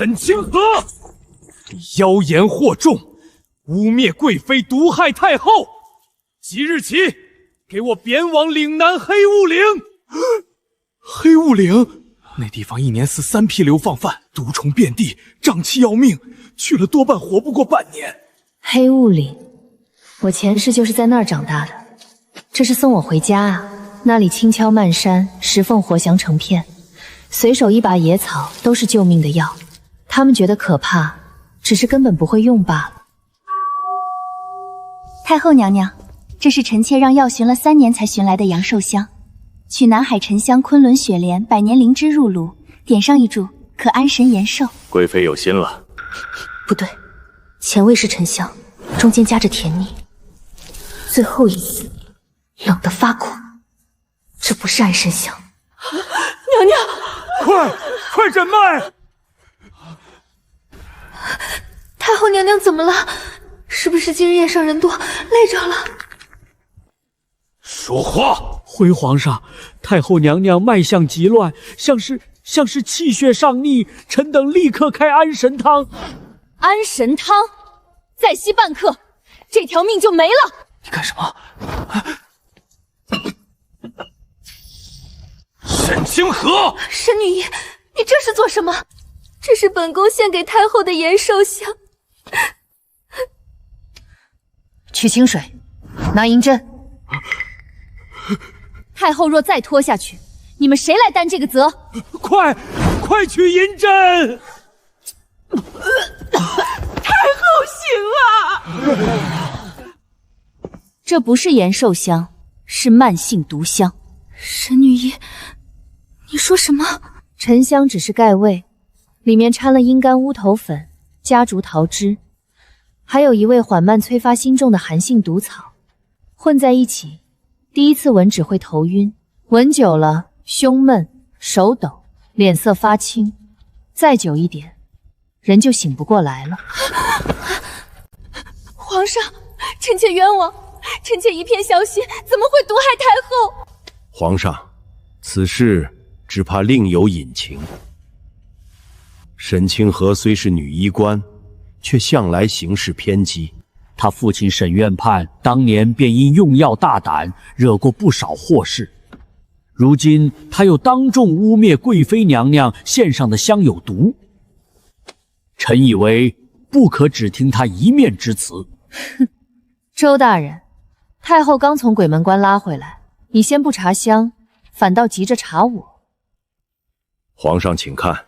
沈清河，你妖言惑众，污蔑贵妃，毒害太后。即日起，给我贬往岭南黑雾岭。黑雾岭，那地方一年死3批流放犯，毒虫遍地，瘴气要命，去了多半活不过半年。黑雾岭，我前世就是在那儿长大的。这是送我回家啊！那里轻敲漫山，石缝活翔成片，随手一把野草都是救命的药。他们觉得可怕，只是根本不会用罢了。太后娘娘，这是臣妾让药寻了3年才寻来的阳寿香，取南海沉香、昆仑雪莲、百年灵芝入炉，点上一炷，可安神延寿。贵妃有心了。不对，前味是沉香，中间夹着甜腻，最后一丝冷得发苦。这不是安神香。娘娘，快诊脉！太后娘娘怎么了？是不是今日夜上人多，累着了？说话！回皇上，太后娘娘脉象急乱，像是气血上逆，臣等立刻开安神汤。安神汤，再吸半克，这条命就没了。你干什么？沈清河，沈女医，你这是做什么？这是本宫献给太后的延寿香。取清水，拿银针。太后若再拖下去，你们谁来担这个责？快取银针！太后醒了！这不是延寿香，是慢性毒香。沈女医，你说什么？沉香只是盖味，里面掺了阴干乌头粉、夹竹桃汁，还有一味缓慢催发心中的寒性毒草，混在一起，第一次闻只会头晕，闻久了胸闷、手抖、脸色发青，再久一点，人就醒不过来了。皇上，臣妾冤枉，臣妾一片小心，怎么会毒害太后？皇上，此事只怕另有隐情。沈清河虽是女医官，却向来行事偏激。他父亲沈院判当年便因用药大胆，惹过不少祸事。如今他又当众污蔑贵妃娘娘献上的香有毒，臣以为不可只听他一面之词。哼，周大人，太后刚从鬼门关拉回来，你先不查香，反倒急着查我。皇上请看，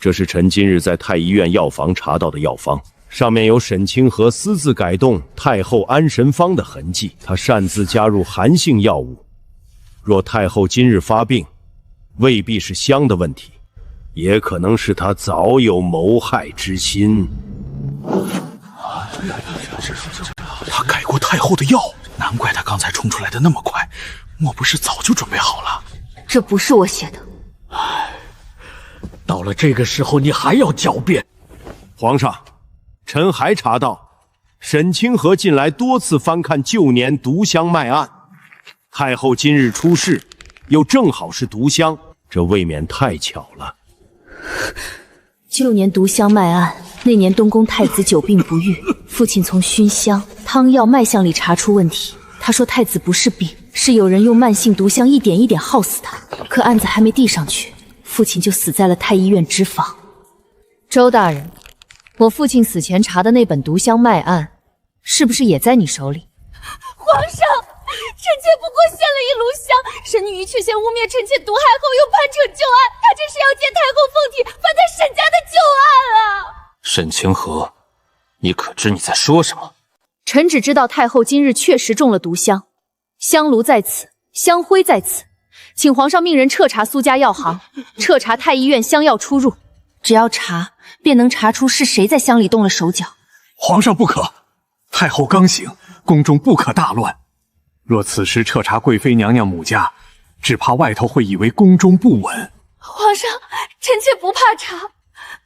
这是臣今日在太医院药房查到的药方，上面有沈清河私自改动太后安神方的痕迹。他擅自加入寒性药物，若太后今日发病，未必是香的问题，也可能是他早有谋害之心。他改过太后的药，难怪他刚才冲出来的那么快，莫不是早就准备好了？这不是我写的。到了这个时候，你还要狡辩？皇上，臣还查到，沈清河近来多次翻看旧年毒香脉案，太后今日出事，又正好是毒香，这未免太巧了。旧年毒香脉案，那年东宫太子久病不愈，父亲从熏香、汤药、脉象里查出问题。他说太子不是病，是有人用慢性毒香一点一点耗死他。可案子还没递上去，父亲就死在了太医院脂肪。周大人，我父亲死前查的那本毒香脉案，是不是也在你手里？皇上，臣妾不过献了一炉香，沈女医却先污蔑臣妾毒害后又叛扯旧案，他这是要借太后凤体翻他沈家的旧案啊！沈清河，你可知你在说什么？臣只知道太后今日确实中了毒香，香炉在此，香灰在此，请皇上命人彻查苏家药行，彻查太医院香药出入，只要查，便能查出是谁在香里动了手脚。皇上不可，太后刚醒，宫中不可大乱。若此时彻查贵妃娘娘母家，只怕外头会以为宫中不稳。皇上，臣妾不怕查，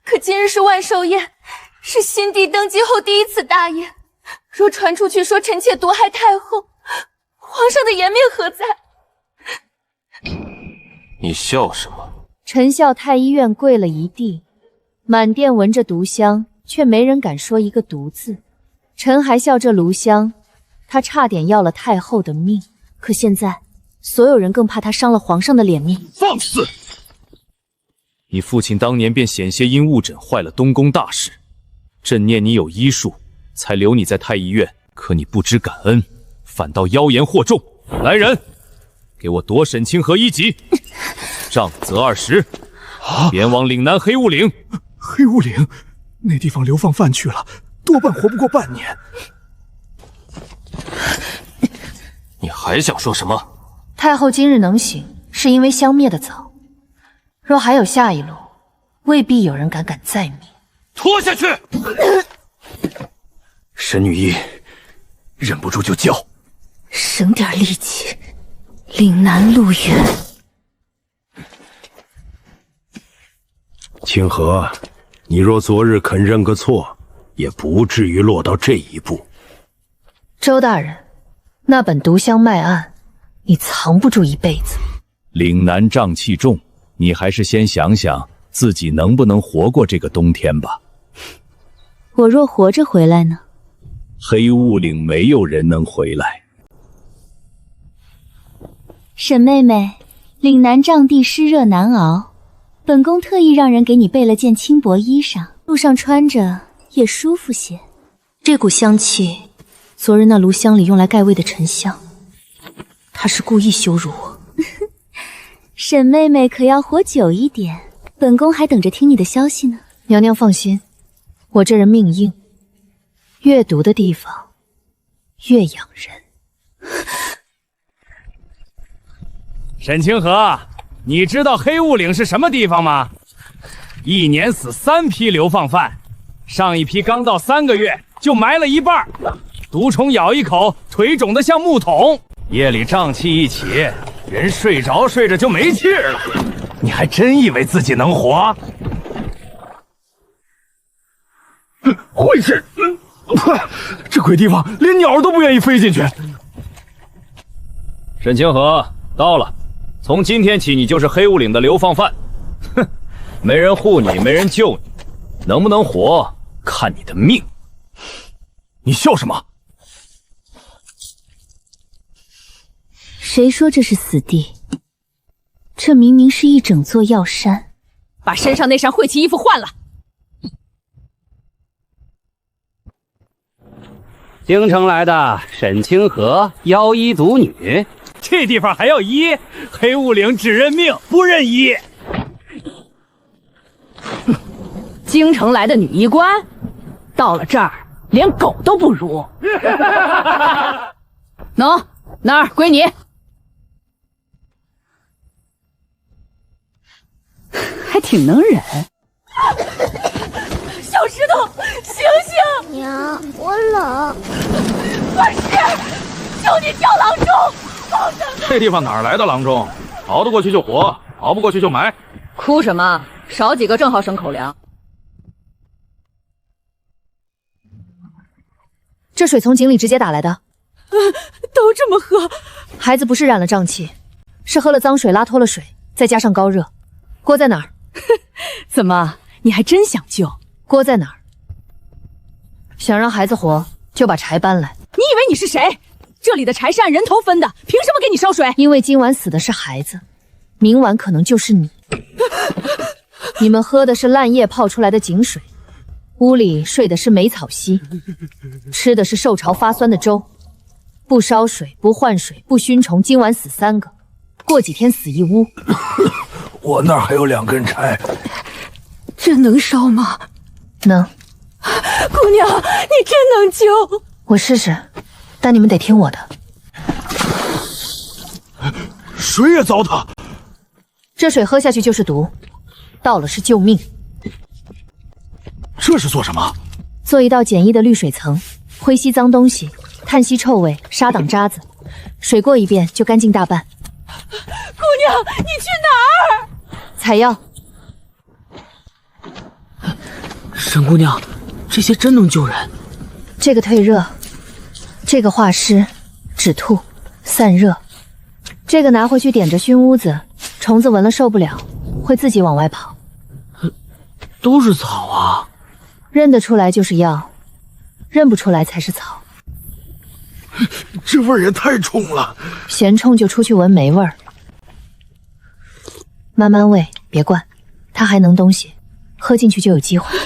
可今日是万寿宴，是新帝登基后第一次大宴，若传出去说臣妾毒害太后，皇上的颜面何在？你笑什么？臣笑太医院跪了一地，满店闻着毒香，却没人敢说一个毒字。陈还笑这炉香，他差点要了太后的命。可现在，所有人更怕他伤了皇上的脸面。放肆！你父亲当年便险些因误诊坏了东宫大事，朕念你有医术，才留你在太医院。可你不知感恩，反倒妖言惑众。来人，给我夺沈清河1级，杖责20，贬往岭南黑雾岭。黑雾岭，那地方流放犯去了，多半活不过半年。你还想说什么？太后今日能醒，是因为香灭得早。若还有下一路，未必有人敢再灭。拖下去！沈女医忍不住就叫，省点力气，岭南路远。清河，你若昨日肯认个错，也不至于落到这一步。周大人，那本毒香脉案，你藏不住一辈子。岭南瘴气重，你还是先想想自己能不能活过这个冬天吧。我若活着回来呢？黑雾岭没有人能回来。沈妹妹，岭南瘴地湿热难熬，本宫特意让人给你备了件轻薄衣裳，路上穿着也舒服些。这股香气，昨日那炉香里用来盖位的沉香，他是故意羞辱我。沈妹妹可要活久一点，本宫还等着听你的消息呢。娘娘放心，我这人命硬，越毒的地方越养人。沈清河，你知道黑雾岭是什么地方吗？一年死3批流放犯，上一批刚到3个月就埋了一半，毒虫咬一口，腿肿得像木桶，夜里瘴气一起，人睡着睡着就没气儿了。你还真以为自己能活？会是，这鬼地方连鸟都不愿意飞进去。沈清河，到了。从今天起，你就是黑雾岭的流放犯。哼，没人护你，没人救你，能不能活，看你的命。你笑什么？谁说这是死地？这明明是一整座药山。把身上那身晦气衣服换了。京城来的沈清河，妖医族女。这地方还要医？黑雾岭只认命不认医。京城来的女医官，到了这儿连狗都不如。喏，那儿归你。还挺能忍。小石头，醒醒！娘，我冷。管事，求你叫郎中。这地方哪儿来的郎中？熬得过去就活，熬不过去就埋。哭什么？少几个正好省口粮。这水从井里直接打来的。都这么喝？孩子不是染了瘴气，是喝了脏水拉脱了水，再加上高热。锅在哪儿？怎么，你还真想救？锅在哪儿？想让孩子活，就把柴搬来。你以为你是谁？这里的柴是按人头分的，凭什么给你烧水？因为今晚死的是孩子，明晚可能就是你。你们喝的是烂叶泡出来的井水，屋里睡的是梅草席，吃的是受潮发酸的粥。不烧水，不换水，不熏虫，今晚死3个，过几天死一屋。我那儿还有2根柴，这能烧吗？能。姑娘，你真能救。我试试，但你们得听我的。水也糟蹋。这水喝下去就是毒，倒了是救命。这是做什么？做一道简易的滤水层，灰吸脏东西，碳吸臭味，杀挡渣子，水过一遍就干净大半。姑娘，你去哪儿？采药。沈姑娘，这些真能救人。这个退热，这个化湿、止吐、散热，这个拿回去点着熏屋子，虫子闻了受不了，会自己往外跑。都是草啊！认得出来就是药，认不出来才是草。这味儿也太冲了，嫌冲就出去闻霉味儿。慢慢喂，别灌，它还能东西，喝进去就有机会。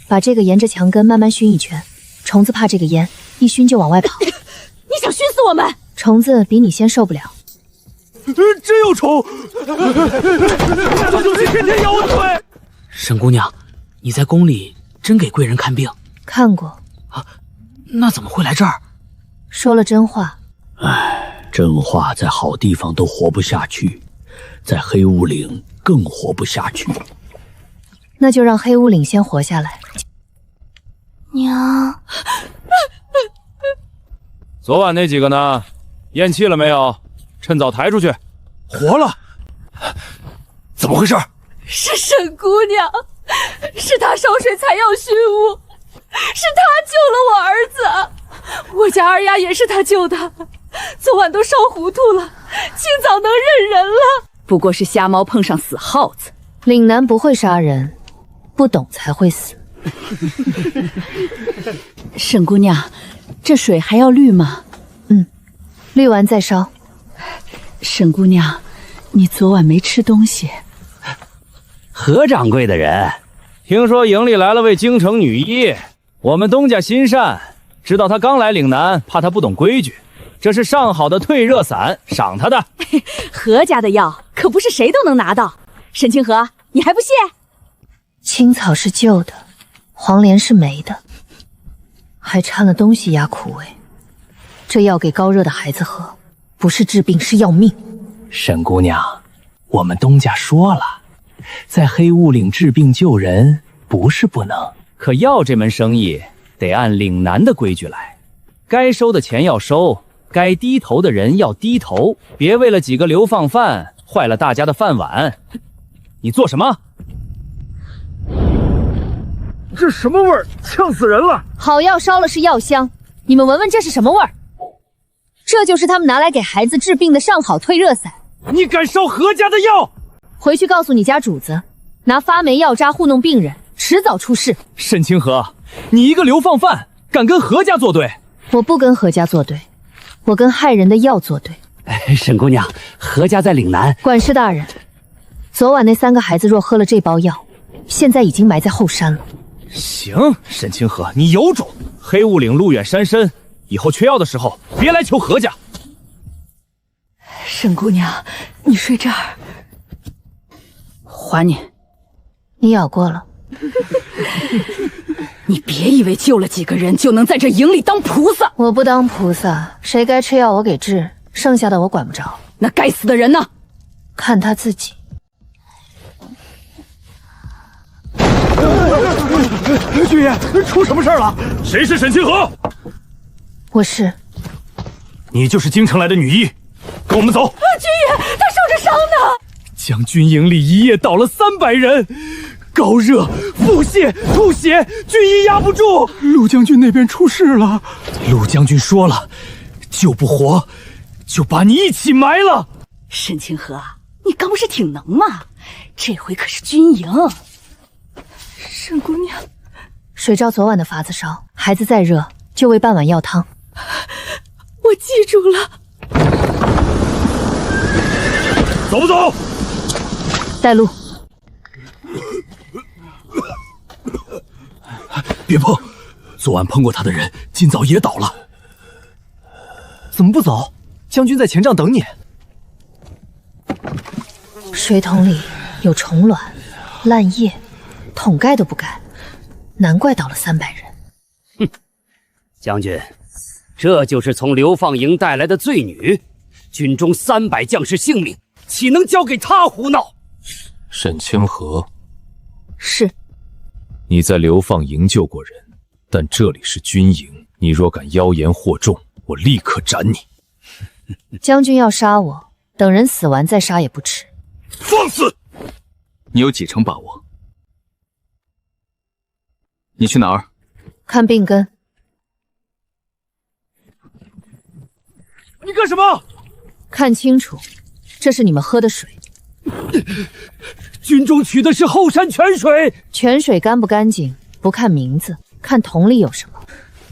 把这个沿着墙根慢慢熏一圈，虫子怕这个烟，一熏就往外跑。你想熏死我们？虫子比你先受不了。真有虫！这东西天天咬我的腿。沈姑娘，你在宫里真给贵人看病？看过。啊，那怎么会来这儿？说了真话。唉，真话在好地方都活不下去，在黑雾岭更活不下去。那就让黑雾岭先活下来。娘，昨晚那几个呢？咽气了没有？趁早抬出去。活了？怎么回事？是沈姑娘，是她烧水采药熏雾，是她救了我儿子。我家二丫也是她救的，昨晚都烧糊涂了，清早能认人了。不过是瞎猫碰上死耗子。岭南不会杀人，不懂才会死。沈姑娘，这水还要滤吗？滤完再烧。沈姑娘，你昨晚没吃东西。何掌柜的人，听说营里来了位京城女医，我们东家心善，知道她刚来岭南，怕她不懂规矩，这是上好的退热散，赏她的。何家的药可不是谁都能拿到。沈清河，你还不谢？青草是旧的，黄连是霉的，还掺了东西压苦味。这药给高热的孩子喝，不是治病，是要命。沈姑娘，我们东家说了，在黑雾岭治病救人不是不能，可药这门生意得按岭南的规矩来，该收的钱要收，该低头的人要低头，别为了几个流放犯坏了大家的饭碗。你做什么？这什么味儿？呛死人了！好药烧了是药香，你们闻闻这是什么味儿？这就是他们拿来给孩子治病的上好退热散。你敢烧何家的药？回去告诉你家主子，拿发霉药渣糊弄病人，迟早出事。沈清河，你一个流放犯，敢跟何家作对？我不跟何家作对，我跟害人的药作对。沈姑娘，何家在岭南？管事大人，昨晚那3个孩子若喝了这包药，现在已经埋在后山了。行，沈清河，你有种！黑雾岭路远山深，以后缺药的时候别来求何家。沈姑娘，你睡这儿，还你。你咬过了。你别以为救了几个人就能在这营里当菩萨。我不当菩萨，谁该吃药我给治，剩下的我管不着。那该死的人呢？看他自己。军爷，出什么事了？谁是沈清河？我是。你就是京城来的女医，跟我们走。军爷，他受着伤呢。将军营里一夜倒了300人，高热、腹泻、吐血，军医压不住。陆将军那边出事了。陆将军说了，救不活，就把你一起埋了。沈清河，你刚不是挺能吗？这回可是军营。沈姑娘，水照昨晚的法子烧，孩子再热就喂半碗药汤。我记住了。走不走？带路。别碰！昨晚碰过他的人，今早也倒了。怎么不走？将军在前帐等你。水桶里有虫卵、烂叶，桶盖都不盖，难怪倒了300人。哼，将军，这就是从流放营带来的罪女，军中300将士性命，岂能交给他胡闹？沈清河，是。你在流放营救过人，但这里是军营，你若敢妖言惑众，我立刻斩你。将军要杀我，等人死完再杀也不迟。放肆！你有几成把握？你去哪儿？看病根。你干什么？看清楚，这是你们喝的水。军中取的是后山泉水。泉水干不干净，不看名字，看桶里有什么。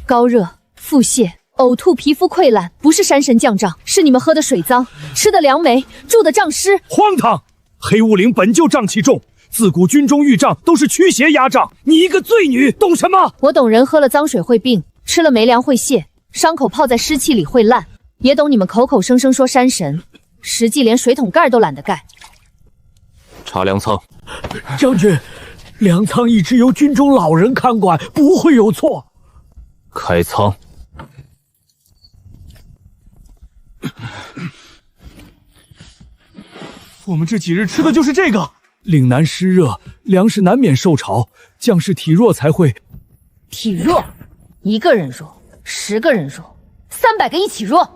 高热、腹泻、呕吐、皮肤溃烂，不是山神降账，是你们喝的水脏，吃的粮没，住的瘴尸。荒唐！黑雾岭本就瘴气重，自古军中遇瘴都是驱邪压瘴。你一个罪女，懂什么？我懂人喝了脏水会病，吃了没粮会泻，伤口泡在湿气里会烂，也懂你们口口声声说山神，实际连水桶盖都懒得盖。查粮仓。将军，粮仓一直由军中老人看管，不会有错。开仓。我们这几日吃的就是这个。岭南湿热，粮食难免受潮，将士体弱才会。体弱，1个人弱，10个人弱，300个一起弱。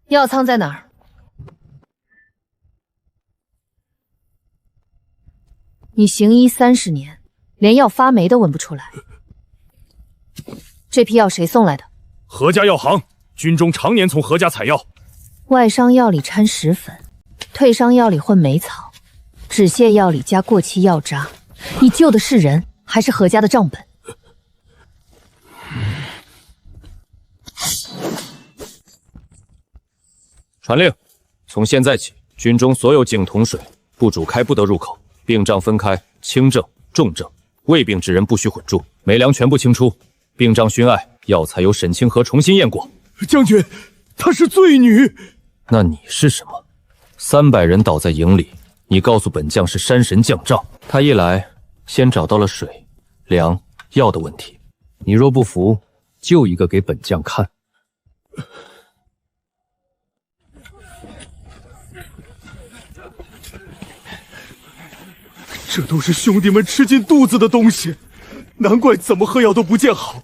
药仓在哪儿？你行医30年，连药发霉都闻不出来。这批药谁送来的？何家药行，军中常年从何家采药。外伤药里掺石粉，退伤药里混霉草，止泻药里加过期药渣。你救的是人，还是何家的账本？传令，从现在起，军中所有井桶水不煮开不得入口，病账分开，轻症、重症、未病之人不许混住，没粮全部清出。病账熏艾，药材由沈清河重新验过。将军，她是罪女。那你是什么？300人倒在营里，你告诉本将是山神降诏。他一来，先找到了水、粮、药的问题。你若不服，就一个给本将看。这都是兄弟们吃进肚子的东西，难怪怎么喝药都不见好。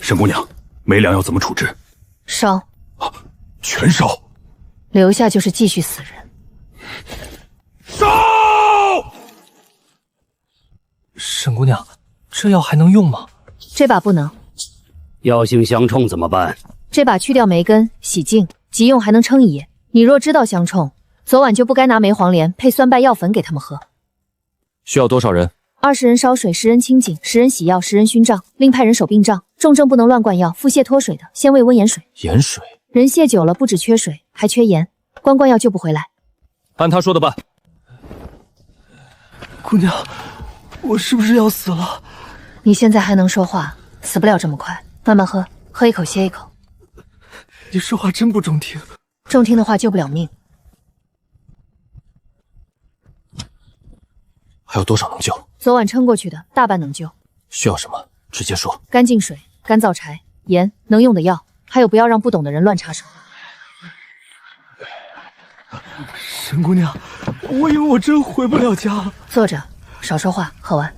沈姑娘，没粮要怎么处置？烧。全烧。留下就是继续死人。烧！沈姑娘，这药还能用吗？这把不能。药性相冲怎么办？这把去掉霉根，洗净，急用还能撑一夜。你若知道相冲，昨晚就不该拿梅黄连配酸败药粉给他们喝。需要多少人？20人烧水，10人清井，10人洗药，10人熏账，另派人守病账。重症不能乱灌药，腹泻脱水的，先喂温盐水。盐水。人泻久了，不止缺水，还缺盐，光灌药救不回来。按他说的办。姑娘，我是不是要死了？你现在还能说话，死不了这么快。慢慢喝，喝一口歇一口。你说话真不中听。中听的话救不了命。还有多少能救？昨晚撑过去的大半能救。需要什么？直接说。干净水、干燥柴、盐，能用的药，还有不要让不懂的人乱插手。沈姑娘，我以为我真回不了家了。坐着，少说话，喝完。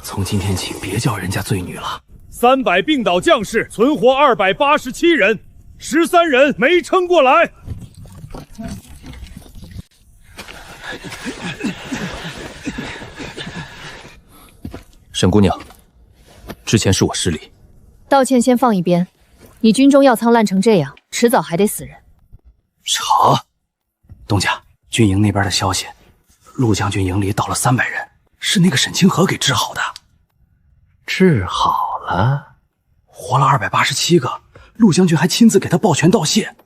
从今天起，别叫人家罪女了。300病倒将士，存活287人，13人没撑过来。沈姑娘，之前是我失礼，道歉先放一边。你军中药仓烂成这样，迟早还得死人。查，东家，军营那边的消息，陆将军营里倒了300人，是那个沈清河给治好的。治好了，活了287个，陆将军还亲自给他抱拳道谢。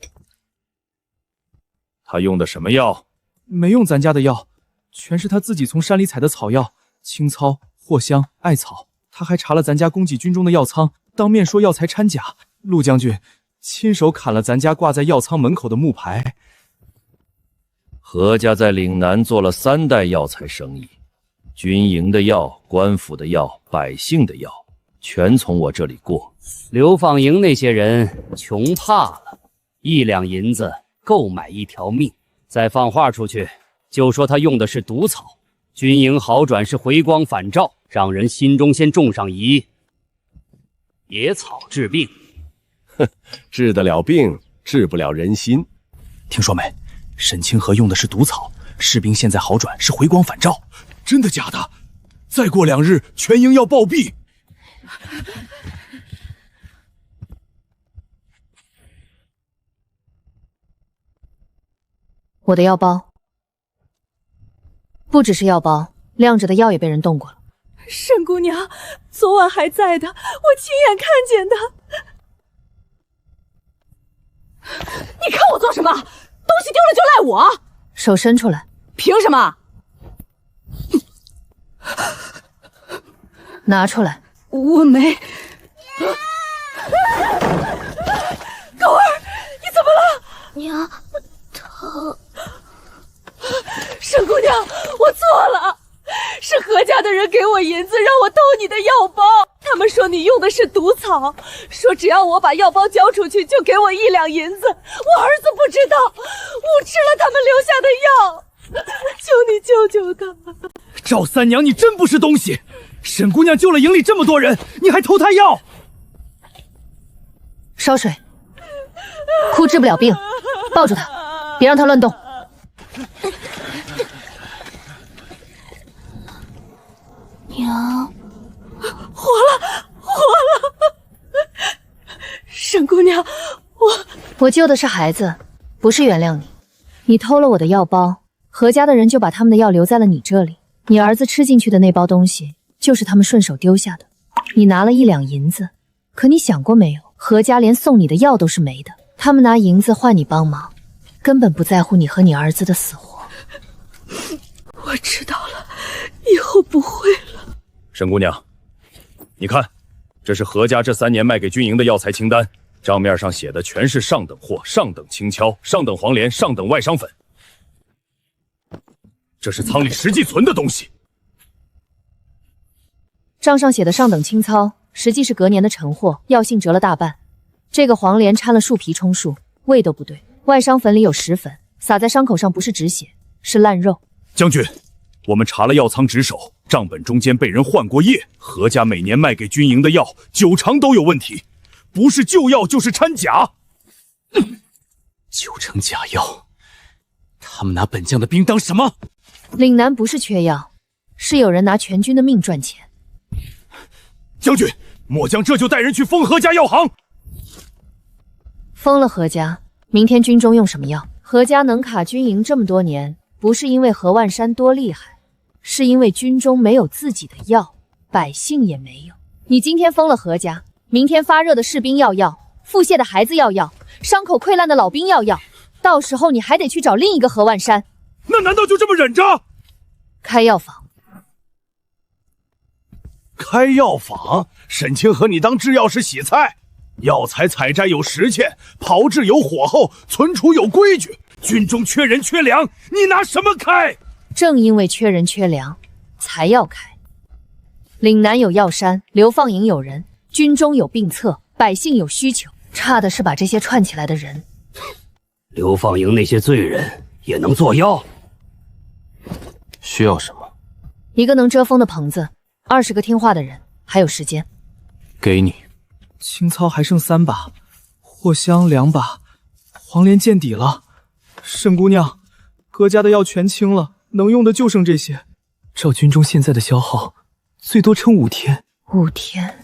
他用的什么药？没用咱家的药，全是他自己从山里采的草药，青草、藿香、艾草。他还查了咱家供给军中的药仓，当面说药材掺假。陆将军亲手砍了咱家挂在药仓门口的木牌。何家在岭南做了3代药材生意，军营的药、官府的药、百姓的药，全从我这里过。流放营那些人穷怕了，1两银子够买一条命。再放话出去，就说他用的是毒草，军营好转是回光返照，让人心中先种上疑。野草治病，哼，治得了病，治不了人心。听说没？沈清河用的是毒草，士兵现在好转是回光返照。真的假的？再过2日，全营要暴毙。我的药包，不只是药包，亮着的药也被人动过了。沈姑娘，昨晚还在的，我亲眼看见的。你看我做什么？东西丢了就赖我！手伸出来。凭什么？拿出来。我没。狗儿，你怎么了？娘，疼。沈姑娘，我错了，是何家的人给我银子让我偷你的药包，他们说你用的是毒草，说只要我把药包交出去就给我1两银子。我儿子不知道，误吃了他们留下的药，求你救救他。赵三娘，你真不是东西！沈姑娘救了营里这么多人，你还偷她药？烧水，哭治不了病，抱住她，别让她乱动。娘，活了！沈姑娘，我救的是孩子，不是原谅你。你偷了我的药包，何家的人就把他们的药留在了你这里。你儿子吃进去的那包东西，就是他们顺手丢下的。你拿了1两银子，可你想过没有？何家连送你的药都是没的，他们拿银子换你帮忙，根本不在乎你和你儿子的死活。我知道了，以后不会了。沈姑娘，你看，这是何家这3年卖给军营的药材清单，账面上写的全是上等货、上等青荞、上等黄连、上等外伤粉，这是仓里实际存的东西。账上写的上等青糙，实际是隔年的陈货，药性折了大半。这个黄连掺了树皮充数，味都不对。外伤粉里有石粉，撒在伤口上不是止血，是烂肉。将军，我们查了药仓值守，账本中间被人换过页。何家每年卖给军营的药，9成都有问题，不是旧药就是掺假。9成假药，他们拿本将的兵当什么？岭南不是缺药，是有人拿全军的命赚钱。将军，末将这就带人去封何家药行。封了何家，明天军中用什么药？何家能卡军营这么多年，不是因为何万山多厉害，是因为军中没有自己的药，百姓也没有。你今天封了何家，明天发热的士兵要药，腹泻的孩子要药，伤口溃烂的老兵要药，到时候你还得去找另一个何万山。那难道就这么忍着？开药房。开药房？沈清和你当制药是洗菜？药材采摘有时限，炮制有火候，存储有规矩。军中缺人缺粮，你拿什么开？正因为缺人缺粮，才要开。岭南有药山，流放营有人，军中有病册，百姓有需求，差的是把这些串起来的人。流放营那些罪人也能做药？需要什么？一个能遮风的棚子，20个听话的人，还有时间。给你。青糙还剩3把，藿香2把，黄连见底了。沈姑娘，各家的药全清了，能用的就剩这些。照军中现在的消耗，最多撑5天。5天，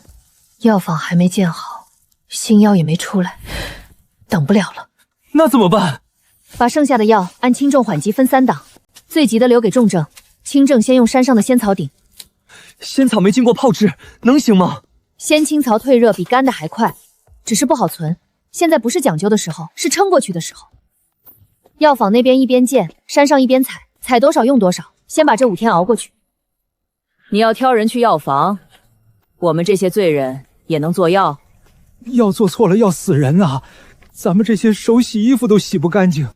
药房还没建好，新药也没出来，等不了了。那怎么办？把剩下的药按轻重缓急分3档，最急的留给重症，轻症先用山上的仙草顶。仙草没经过炮制，能行吗？鲜青草退热比干的还快，只是不好存。现在不是讲究的时候，是撑过去的时候。药坊那边一边建，山上一边采，采多少用多少，先把这5天熬过去。你要挑人去药房，我们这些罪人也能做药？药做错了要死人啊！咱们这些手洗衣服都洗不干净。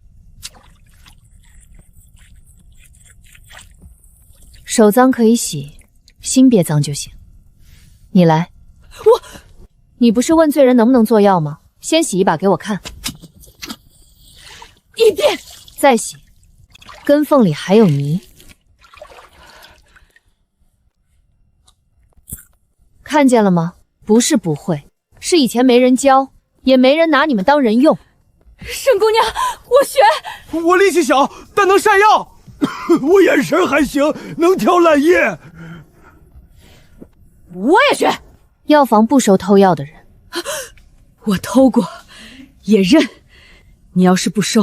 手脏可以洗，心别脏就行。你来。你不是问罪人能不能做药吗？先洗一把给我看。一点，再洗，根缝里还有泥。看见了吗？不是不会，是以前没人教，也没人拿你们当人用。沈姑娘，我学。我力气小，但能晒药。我眼神还行，能挑烂叶。我也学。药房不收偷药的人。我偷过，也认。你要是不收，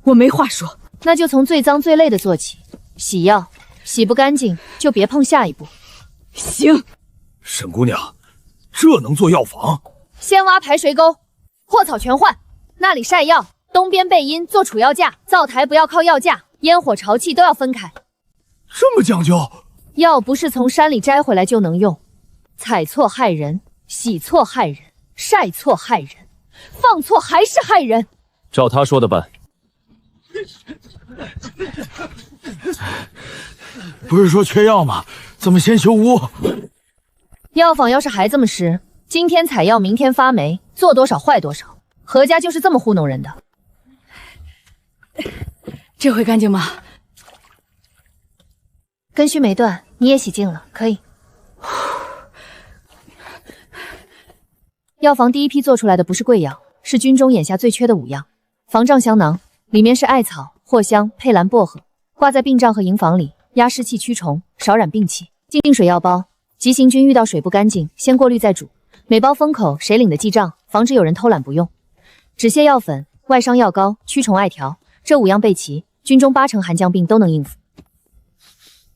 我没话说。那就从最脏最累的做起，洗药，洗不干净就别碰下一步。行。沈姑娘，这能做药房？先挖排水沟，货草全换，那里晒药，东边背阴做储药架，灶台不要靠药架，烟火潮气都要分开。这么讲究？药不是从山里摘回来就能用，采错害人，洗错害人，晒错害人，放错还是害人。照他说的办。不是说缺药吗？怎么先修屋？药坊要是还这么湿，今天采药，明天发霉，做多少坏多少。何家就是这么糊弄人的。这回干净吗？根须没断，你也洗净了，可以。药房第一批做出来的不是贵药，是军中眼下最缺的5样。防胀香囊，里面是艾草、藿香、佩兰、薄荷，挂在病帐和营房里，压湿气驱虫，少染病气。净水药包，急行军遇到水不干净，先过滤再煮。每包封口谁领的记账，防止有人偷懒不用。止泻药粉、外伤药膏、驱虫艾条，这5样备齐，军中80%寒降病都能应付。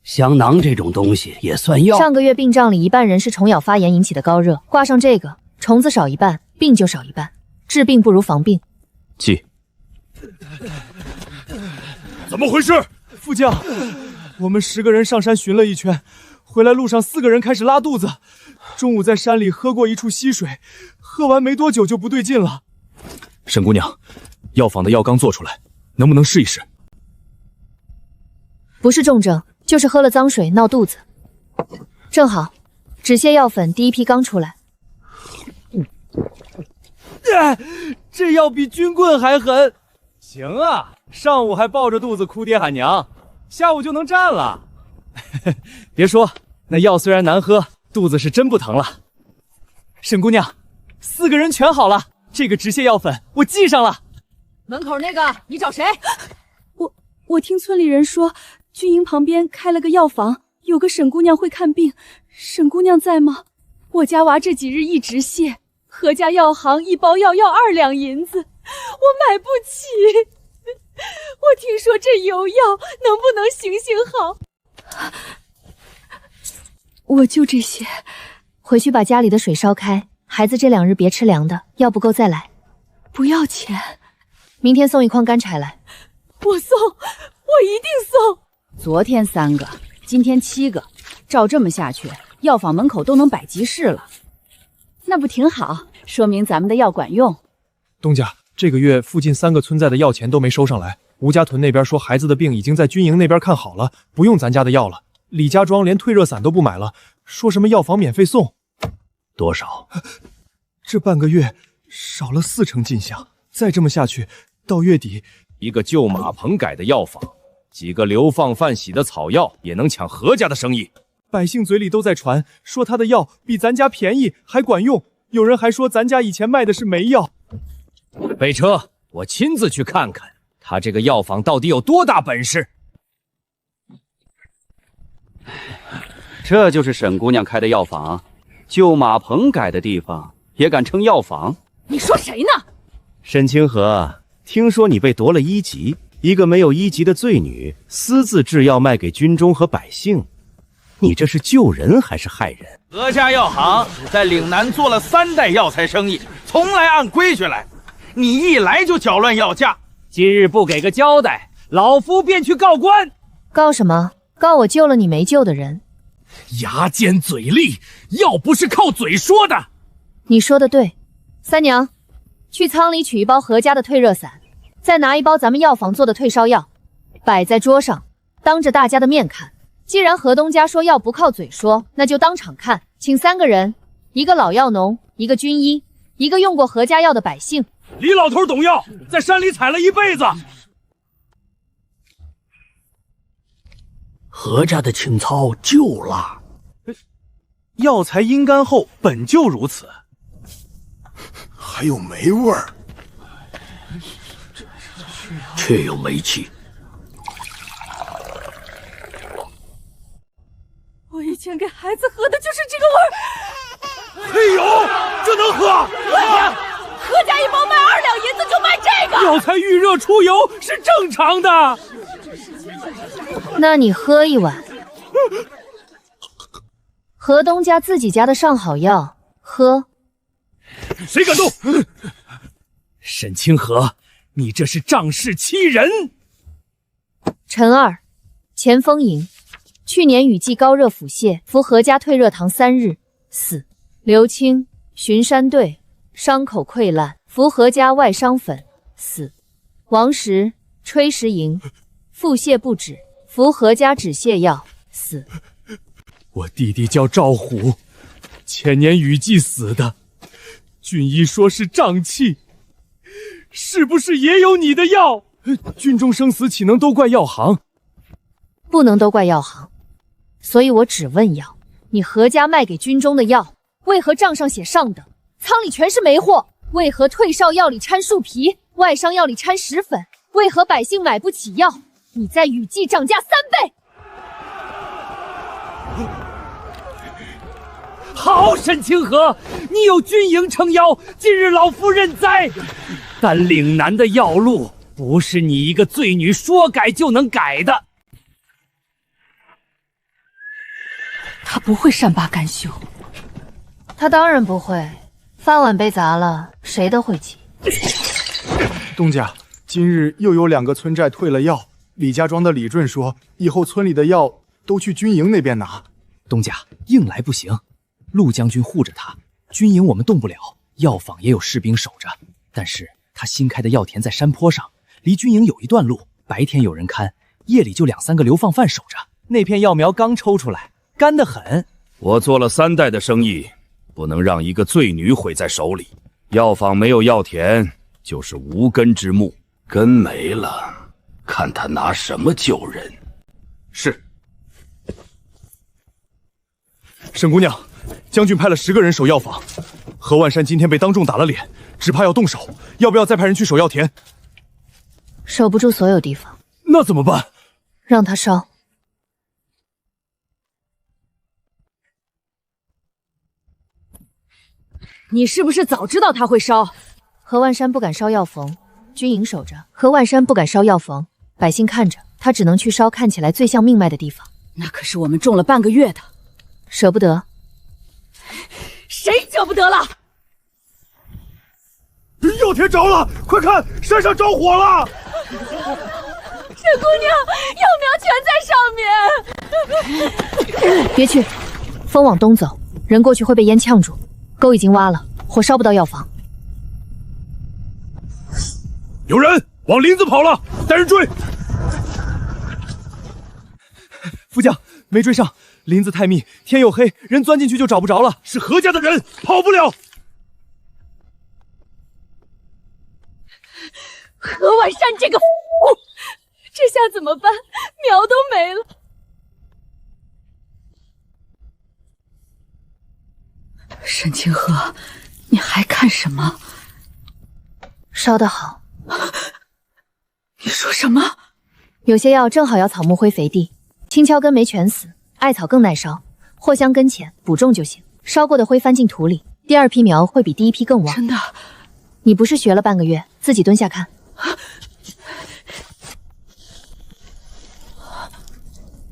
香囊这种东西也算药？上个月病帐里1半人是虫咬发炎引起的高热，挂上这个，虫子少1半，病就少1半。治病不如防病。记。怎么回事？副将，我们10个人上山巡了一圈，回来路上4个人开始拉肚子，中午在山里喝过一处溪水，喝完没多久就不对劲了。沈姑娘，药房的药刚做出来，能不能试一试？不是重症，就是喝了脏水闹肚子。正好，止泻药粉第一批刚出来。这药比军棍还狠。行啊，上午还抱着肚子哭爹喊娘，下午就能站了。别说，那药虽然难喝，肚子是真不疼了。沈姑娘，4个人全好了，这个止泻药粉我记上了。门口那个，你找谁？我听村里人说，军营旁边开了个药房，有个沈姑娘会看病，沈姑娘在吗？我家娃这几日一直泻，何家药行1包药要2两银子，我买不起。我听说这有药，能不能行行好？我就这些。回去把家里的水烧开，孩子这2日别吃凉的，药不够再来。不要钱。明天送1筐干柴来。我送，我一定送。昨天3个，今天7个，照这么下去，药坊门口都能摆集市了。那不挺好？说明咱们的药管用。东家，这个月附近3个村寨的药钱都没收上来。吴家屯那边说孩子的病已经在军营那边看好了，不用咱家的药了。李家庄连退热散都不买了，说什么药房免费送。多少？这半个月少了40%进项，再这么下去，到月底一个旧马棚改的药房，几个流放犯洗的草药也能抢何家的生意。百姓嘴里都在传，说他的药比咱家便宜还管用，有人还说咱家以前卖的是霉药。备车，我亲自去看看他这个药房到底有多大本事。这就是沈姑娘开的药房，旧马棚改的地方也敢称药房？你说谁呢？沈清河，听说你被夺了1级，一个没有1级的罪女私自制药卖给军中和百姓，你这是救人还是害人？何家药行在岭南做了3代药材生意，从来按规矩来，你一来就搅乱药价，今日不给个交代，老夫便去告官。告什么？告我救了你没救的人。牙尖嘴利，药不是靠嘴说的。你说的对。三娘，去仓里取1包何家的退热散，再拿1包咱们药房做的退烧药，摆在桌上，当着大家的面看。既然何东家说药不靠嘴说，那就当场看。请3个人，一个老药农，一个军医，一个用过何家药的百姓。李老头懂药，在山里采了1辈子。何家的青草旧了，药材阴干后本就如此，还有霉味儿，确有霉气。我以前给孩子喝的就是这个味儿。嘿呦，这能喝？何家1包卖2两银子就卖这个？药材遇热出油是正常的。那你喝一碗。河东家自己家的上好药，喝。谁敢动？沈清河，你这是仗势欺人！陈二，前锋营，去年雨季高热腹泻，服何家退热汤3日，死。刘青，巡山队，伤口溃烂，服何家外伤粉，死。王石，炊石营，腹泻不止，服何家止泻药，死。我弟弟叫赵虎，前年雨季死的，军医说是瘴气，是不是也有你的药？军中生死岂能都怪药行？不能都怪药行，所以我只问药：你何家卖给军中的药，为何账上写上等，仓里全是没货？为何退烧药里掺树皮，外伤药里掺石粉？为何百姓买不起药？你在雨季涨价3倍！好，沈清河，你有军营撑腰，今日老夫认栽。但岭南的药路不是你一个罪女说改就能改的。他不会善罢甘休。他当然不会，饭碗被砸了，谁都会急。东家，今日又有2个村寨退了药。李家庄的李顺说，以后村里的药都去军营那边拿。东家，硬来不行。陆将军护着他，军营我们动不了，药坊也有士兵守着。但是他新开的药田在山坡上，离军营有一段路，白天有人看，夜里就2、3个流放犯守着。那片药苗刚抽出来，干得很。我做了3代的生意，不能让一个罪女毁在手里。药坊没有药田，就是无根之木，根没了，看他拿什么救人。是。沈姑娘，将军派了10个人守药坊。何万山今天被当众打了脸，只怕要动手，要不要再派人去守药田？守不住所有地方。那怎么办？让他烧。你是不是早知道他会烧？何万山不敢烧药房，军营守着；何万山不敢烧药房，百姓看着，他只能去烧看起来最像命脉的地方。那可是我们种了半个月的，舍不得。谁舍不得了？药田着了，快看，山上着火了！沈姑娘，药苗全在上面。别去，风往东走，人过去会被烟呛住。沟已经挖了，火烧不到药房。有人往林子跑了，带人追！副将没追上，林子太密，天又黑，人钻进去就找不着了。是何家的人，跑不了。何万山这个这下怎么办？苗都没了。沈清河，你还看什么？烧得好。你说什么？有些药正好要草木灰肥地，青荞根没全死，艾草更耐烧，藿香根浅，补种就行。烧过的灰翻进土里，第2批苗会比第1批更旺。真的？你不是学了半个月，自己蹲下看。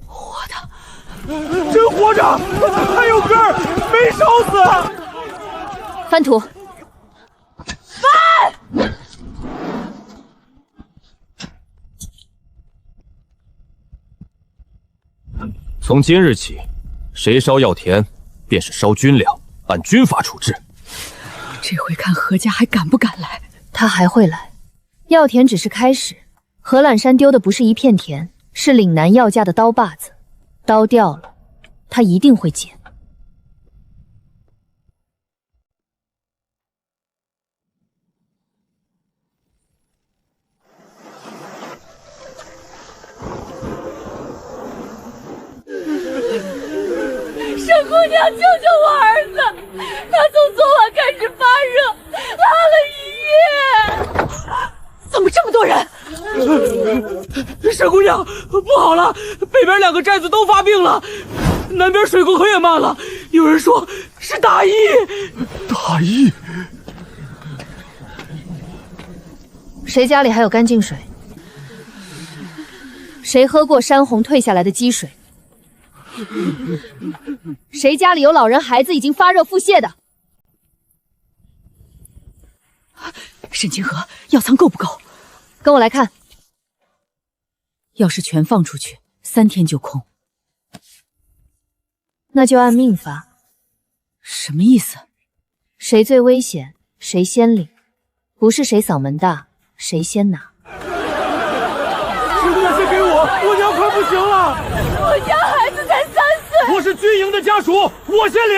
活的，真活着，还有根儿没烧死。翻土。翻！从今日起，谁烧药田，便是烧军粮，按军法处置。这回看何家还敢不敢来？他还会来。药田只是开始，何懒山丢的不是一片田，是岭南药家的刀把子。刀掉了，他一定会捡。沈姑娘，救救我儿子！他从昨晚开始发热，拉了1夜。怎么这么多人？沈姑娘，不好了，北边2个寨子都发病了，南边水沟河也漫了，有人说是大疫。大疫？谁家里还有干净水？谁喝过山洪退下来的积水？谁家里有老人孩子已经发热腹泻的？沈清河，药仓够不够？跟我来看。要是全放出去，3天就空。那就按命发。什么意思？谁最危险，谁先领，不是谁嗓门大，谁先拿。师姑娘，先给我娘快不行了。我家孩子才3岁。我是军营的家属，我先领。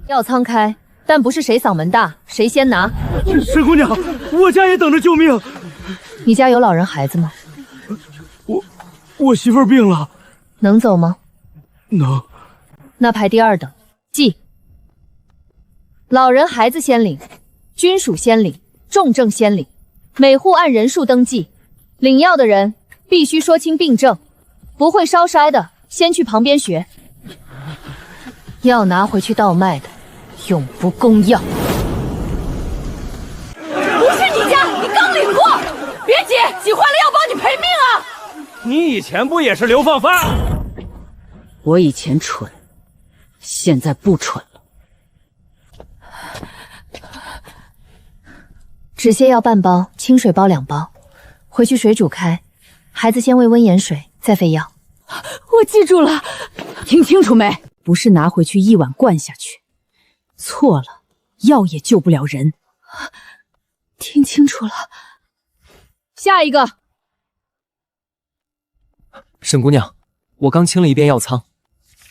药仓开，但不是谁嗓门大，谁先拿。师姑娘，我家也等着救命。你家有老人孩子吗？我媳妇儿病了。能走吗？能。那排第2等，记。老人孩子先领，军属先领，重症先领，每户按人数登记。领药的人必须说清病症，不会烧筛的先去旁边学。药拿回去倒卖的，永不供药。不是你家，你刚领过，别急，挤坏了要帮你赔命啊！你以前不也是流放犯？我以前蠢，现在不蠢了。止泻药半包，清水包2包，回去水煮开，孩子先喂温盐水，再费药。我记住了。听清楚没？不是拿回去1碗灌下去，错了，药也救不了人。听清楚了。下一个。沈姑娘，我刚清了一遍药仓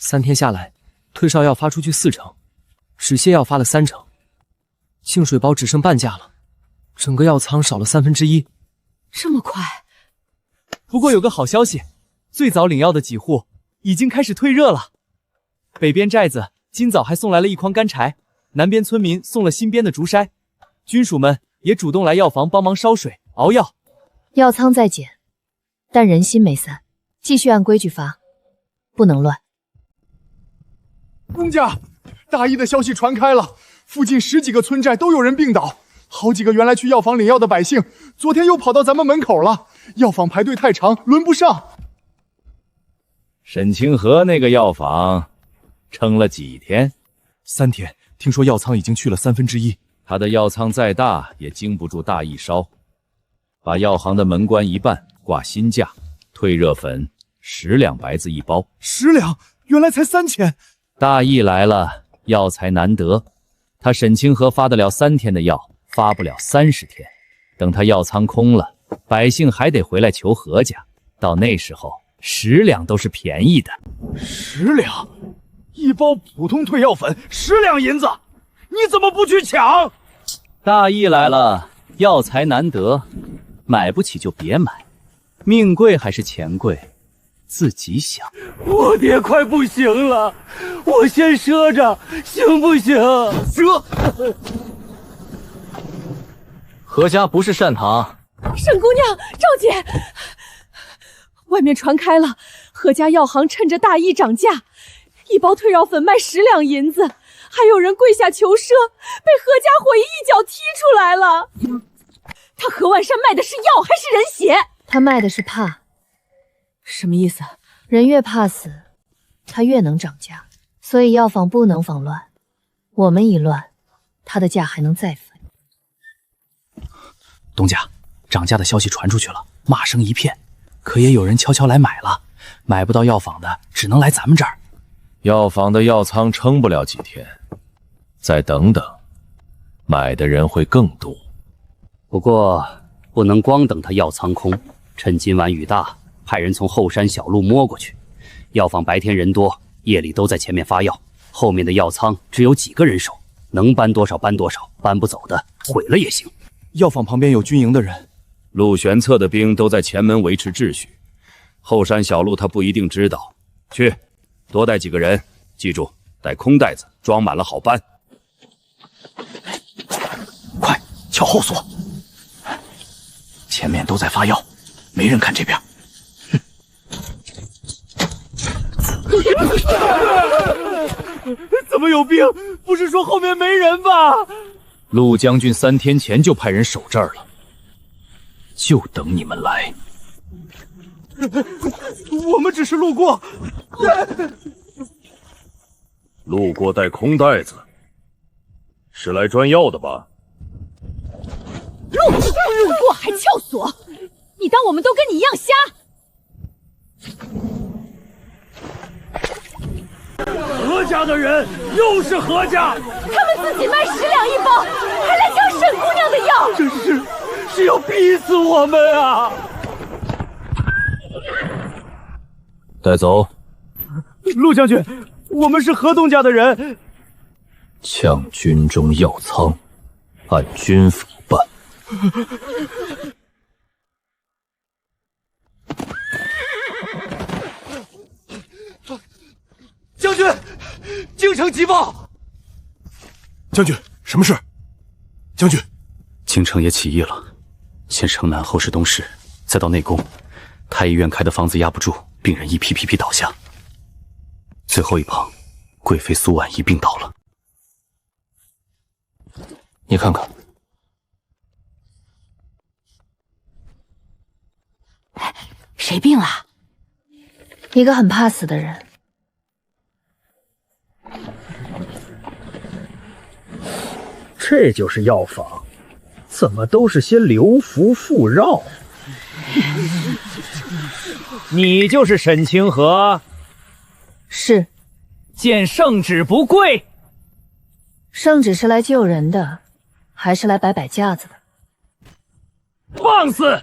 ，3天下来，退烧药发出去4成，止泻药发了3成，净水包只剩半价了，整个药仓少了1/3。这么快？不过有个好消息，最早领药的几户已经开始退热了。北边寨子今早还送来了1筐干柴，南边村民送了新编的竹筛，军属们也主动来药房帮忙烧水熬药。药仓在减，但人心没散，继续按规矩发，不能乱。公家，大疫的消息传开了，附近10几个村寨都有人病倒，好几个原来去药房领药的百姓，昨天又跑到咱们门口了。药房排队太长，轮不上。沈清河那个药房撑了几天？3天，听说药仓已经去了1/3。他的药仓再大，也经不住大疫烧。把药行的门关一半，挂新价，退热粉10两白子1包。10两，原来才3000。大疫来了，药材难得，他沈清河发得了3天的药，发不了30天。等他药仓空了，百姓还得回来求阖家，到那时候10两都是便宜的。10两，1包普通退药粉10两银子，你怎么不去抢？大疫来了，药材难得，买不起就别买，命贵还是钱贵，自己想。我爹快不行了，我先赊着，行不行？赊。何家不是善堂。沈姑娘，赵姐，外面传开了，何家药行趁着大疫涨价，1包退药粉卖10两银子，还有人跪下求赊，被何家伙一脚踢出来了。他何万山卖的是药还是人血？他卖的是怕。什么意思？人越怕死，他越能涨价，所以药房不能防乱。我们一乱，他的价还能再飞。东家，涨价的消息传出去了，骂声一片，可也有人悄悄来买了，买不到药房的只能来咱们这儿。药房的药仓撑不了几天，再等等，买的人会更多。不过不能光等他药仓空，趁今晚雨大，派人从后山小路摸过去。药房白天人多，夜里都在前面发药，后面的药仓只有几个人手，能搬多少搬多少，搬不走的毁了也行。药房旁边有军营的人，陆玄策的兵都在前门维持秩序，后山小路他不一定知道。去，多带几个人，记住带空袋子，装满了好搬。快撬后锁，前面都在发药，没人看这边。怎么有病？不是说后面没人吧？陆将军3天前就派人守这儿了。就等你们来。我们只是路过。路过带空袋子，是来转药的吧？路过还撬锁，你当我们都跟你一样瞎？何家的人又是何家？他们自己卖10两1包，还来抢沈姑娘的药，这是要逼死我们啊！带走。陆将军，我们是河东家的人。抢军中药仓，按军法办。将军，京城急报！将军，什么事？将军，京城也起义了，先城南，后是东市，再到内宫，太医院开的方子压不住，病人一批批倒下。最后一棒，贵妃苏婉仪病倒了。你看看，谁病了？一个很怕死的人。这就是药房，怎么都是些流服附绕？你就是沈清河？是。见圣旨不跪。圣旨是来救人的，还是来摆架子的？放肆！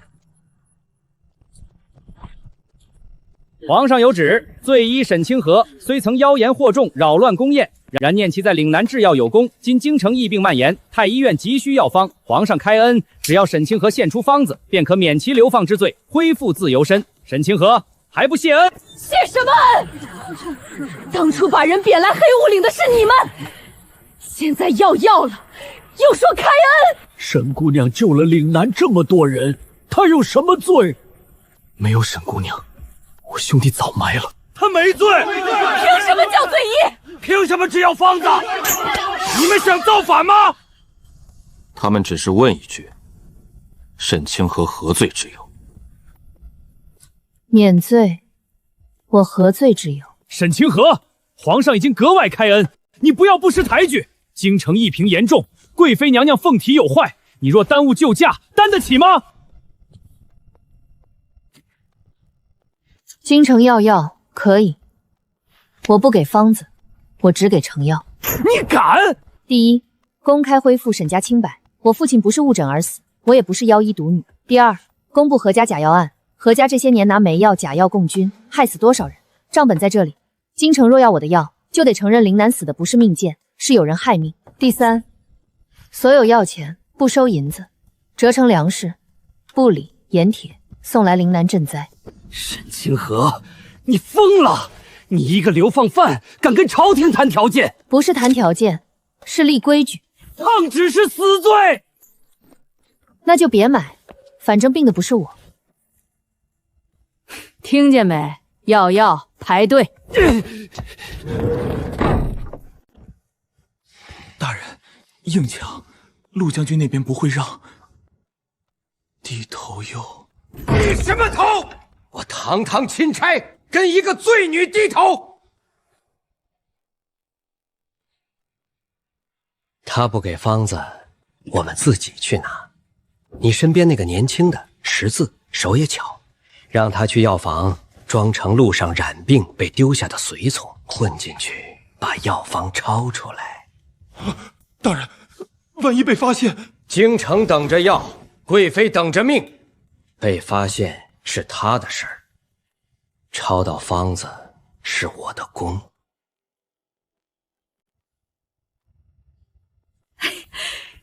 皇上有旨，罪医沈清河虽曾妖言惑众，扰乱宫宴，然念其在岭南制药有功，今京城疫病蔓延，太医院急需药方，皇上开恩，只要沈清河献出方子，便可免其流放之罪，恢复自由身。沈清河还不谢恩？谢什么恩？当初把人贬来黑雾岭的是你们，现在要药了，又说开恩。沈姑娘救了岭南这么多人，她有什么罪？没有沈姑娘，我兄弟早埋了。他没罪，凭什么叫罪医？凭什么只要方子？你们想造反吗？他们只是问一句：沈清河何罪之有？免罪，我何罪之有？沈清河，皇上已经格外开恩，你不要不识抬举。京城疫情严重，贵妃娘娘凤体有坏，你若耽误救驾，担得起吗？京城要药可以，我不给方子，我只给成药。你敢？第一，公开恢复沈家清白，我父亲不是误诊而死，我也不是妖医毒女。第二，公布何家假药案，何家这些年拿没药假药供军，害死多少人，账本在这里。京城若要我的药，就得承认林南死的不是命贱，是有人害命。第三，所有药钱不收银子，折成粮食，布里、盐铁送来林南赈灾。沈清河，你疯了！你一个流放犯，敢跟朝廷谈条件？不是谈条件，是立规矩。抗旨是死罪。那就别买，反正病的不是我。听见没？要药排队。大人，硬抢，陆将军那边不会让。低头又低什么头？我堂堂钦差跟一个罪女低头。他不给方子，我们自己去拿。你身边那个年轻的识字手也巧，让他去药房装成路上染病被丢下的随从，混进去把药方抄出来。大人，万一被发现，京城等着药，贵妃等着命，被发现是他的事儿，抄到方子是我的功。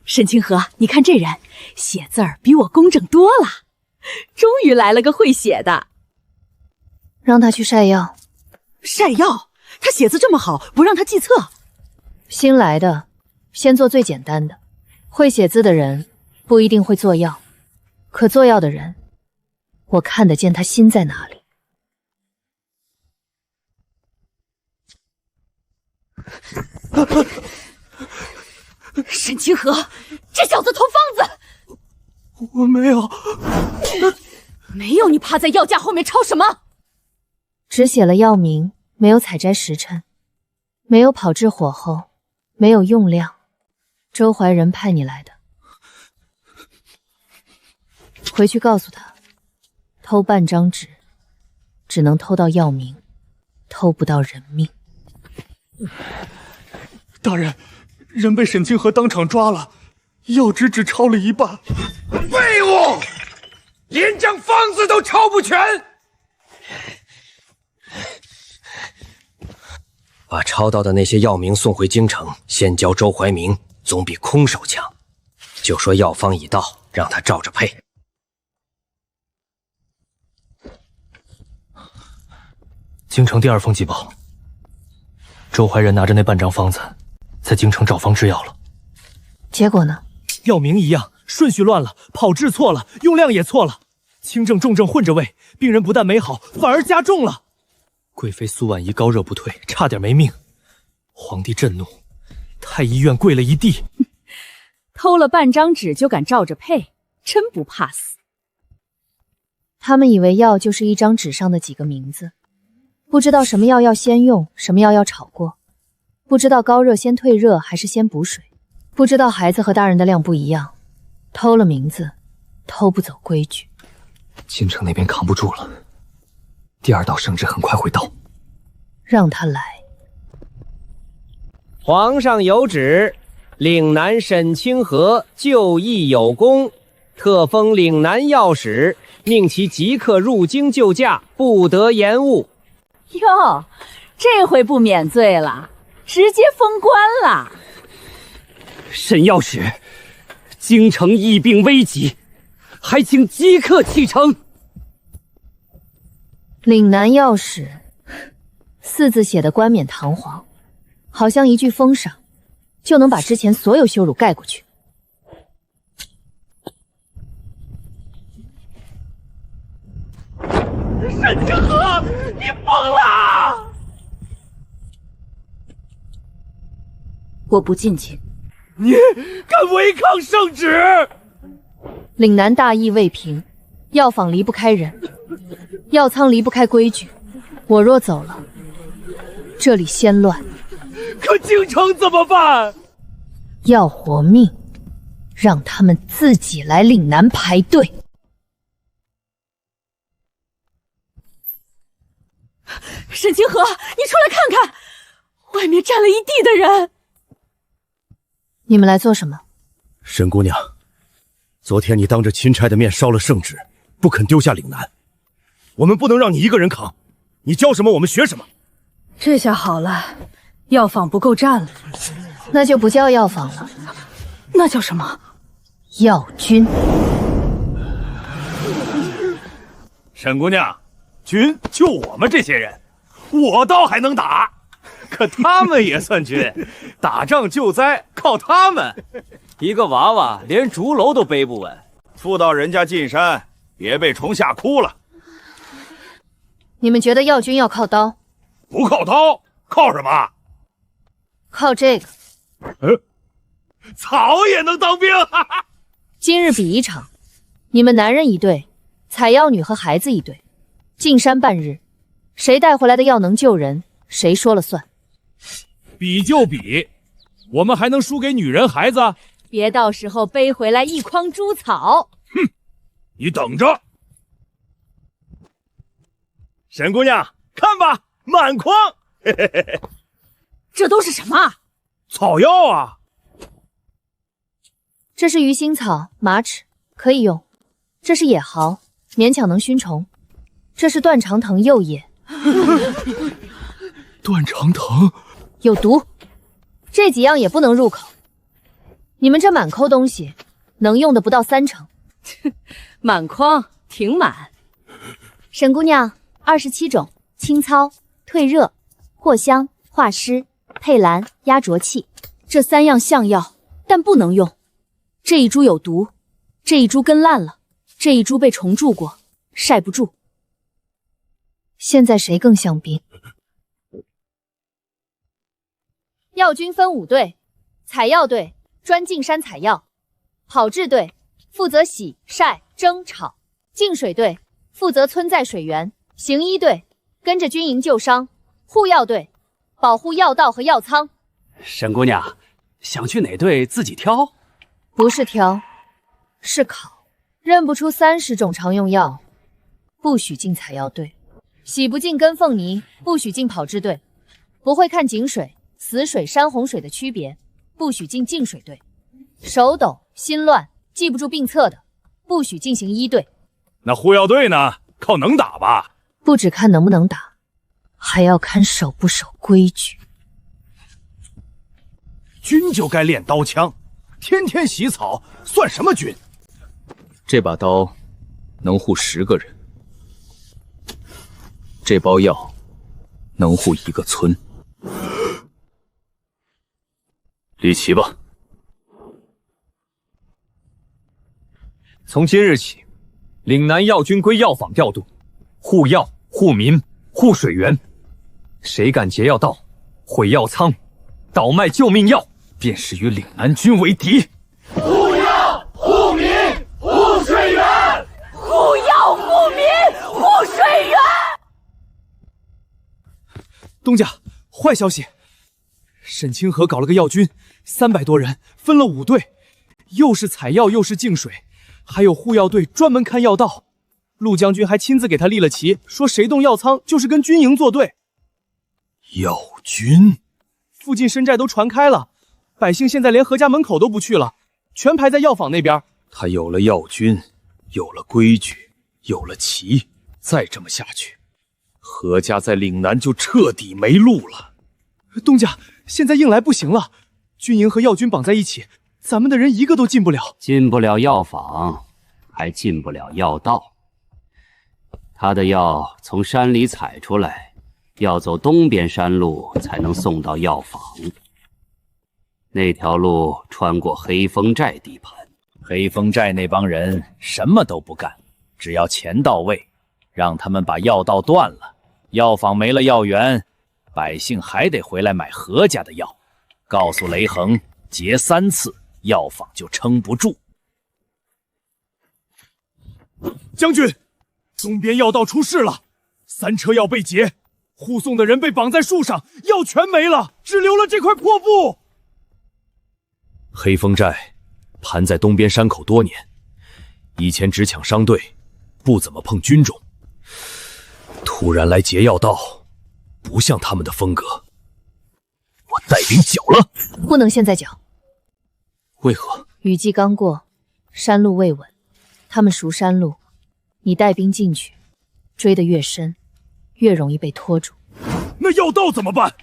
沈清河，你看这人写字儿比我工整多了，终于来了个会写的。让他去晒药。晒药？他写字这么好，不让他记册？新来的，先做最简单的。会写字的人不一定会做药，可做药的人，我看得见他心在哪里。沈清河，这小子偷方子！我没有。没有，你趴在药架后面抄什么？只写了药名，没有采摘时辰，没有炮制火候，没有用量。周怀仁派你来的，回去告诉他，偷半张纸，只能偷到药名，偷不到人命。大人，人被沈清河当场抓了，药纸只抄了一半。废物！连张方子都抄不全，把抄到的那些药名送回京城，先交周怀明，总比空手强。就说药方已到，让他照着配。京城第2封急报，周怀仁拿着那半张方子，在京城找方制药了。结果呢？药名一样，顺序乱了，炮制错了，用量也错了，轻症重症混着喂，病人不但没好，反而加重了。贵妃苏婉仪高热不退，差点没命。皇帝震怒，太医院跪了一地。偷了半张纸就敢照着配，真不怕死。他们以为药就是一张纸上的几个名字，不知道什么药要先用，什么药要炒过，不知道高热先退热还是先补水，不知道孩子和大人的量不一样，偷了名字，偷不走规矩。京城那边扛不住了，第2道圣旨很快会到，让他来。皇上有旨，岭南沈清河就义有功，特封岭南药使，命其即刻入京救驾，不得延误。哟，这回不免罪了，直接封官了。沈药使，京城疫病危急，还请即刻启程。岭南药使，4字写的冠冕堂皇，好像一句封赏就能把之前所有羞辱盖过去。沈清河，你疯了！我不进去。你敢违抗圣旨？岭南大义未平，药坊离不开人，药仓离不开规矩。我若走了，这里先乱。可京城怎么办？要活命，让他们自己来岭南排队。沈清河，你出来看看，外面站了一地的人。你们来做什么？沈姑娘，昨天你当着钦差的面烧了圣旨，不肯丢下岭南，我们不能让你一个人扛。你教什么我们学什么。这下好了，药坊不够站了。那就不叫药坊了，那叫什么？药军。沈姑娘，军就我们这些人，我倒还能打，可他们也算军，打仗救灾靠他们。一个娃娃连竹篓都背不稳，妇道人家进山，别被虫吓哭了。你们觉得药军要靠刀？不靠刀，靠什么？靠这个。草也能当兵。今日比一场，你们男人一队，采药女和孩子一队，进山半日，谁带回来的药能救人，谁说了算。比就比，我们还能输给女人孩子？别到时候背回来一筐猪草。哼，你等着。沈姑娘，看吧，满筐。这都是什么？草药啊。这是鱼腥草、马齿，可以用。这是野蒿，勉强能熏虫。这是断肠藤幼叶。断肠藤有毒，这几样也不能入口。你们这满抠东西，能用的不到3成。满筐挺满。沈姑娘，27种：清操、退热、藿香、化湿、佩兰、压浊气。这3样像药，但不能用。这一株有毒，这一株根烂了，这一株被虫蛀过，晒不住。现在谁更像兵？药军分5队：采药队专进山采药，炮制队负责洗、晒、蒸、炒；净水队负责村在水源；行医队跟着军营救伤；护药队保护药道和药仓。沈姑娘，想去哪队自己挑？不是挑，是考。认不出30种常用药，不许进采药队；洗不进跟凤泥，不许进跑制队；不会看井水、死水、山洪水的区别，不许进净水队；手抖、心乱、记不住病册的，不许进行医队。那护药队呢？靠能打吧？不只看能不能打，还要看守不守规矩。军就该练刀枪，天天洗草算什么军？这把刀能护10个人，这包药能护1个村。立旗吧。从今日起，岭南药军归药坊调度，护药、护民、护水源。谁敢劫药道、毁药仓、倒卖救命药，便是与岭南军为敌。护药、护民、护水源，护药、护民、护水源。东家，坏消息！沈清河搞了个药军，300多人，分了5队，又是采药又是净水，还有护药队专门看药道。陆将军还亲自给他立了旗，说谁动药仓就是跟军营作对。药军，附近山寨都传开了，百姓现在连何家门口都不去了，全排在药坊那边。他有了药军，有了规矩，有了旗，再这么下去，何家在岭南就彻底没路了。东家，现在硬来不行了，军营和药军绑在一起，咱们的人一个都进不了。进不了药坊，还进不了药道。他的药从山里采出来，要走东边山路才能送到药坊。那条路穿过黑风寨地盘，黑风寨那帮人什么都不干，只要钱到位，让他们把药道断了，药坊没了药源，百姓还得回来买何家的药。告诉雷横，劫3次，药坊就撑不住。将军，东边药道出事了，3车药被劫，护送的人被绑在树上，药全没了，只留了这块破布。黑风寨盘在东边山口多年，以前只抢商队，不怎么碰军种。突然来劫药道，不像他们的风格。我带兵剿了。不能现在剿。为何？雨季刚过，山路未稳，他们熟山路，你带兵进去，追得越深，越容易被拖住。那药道怎么办？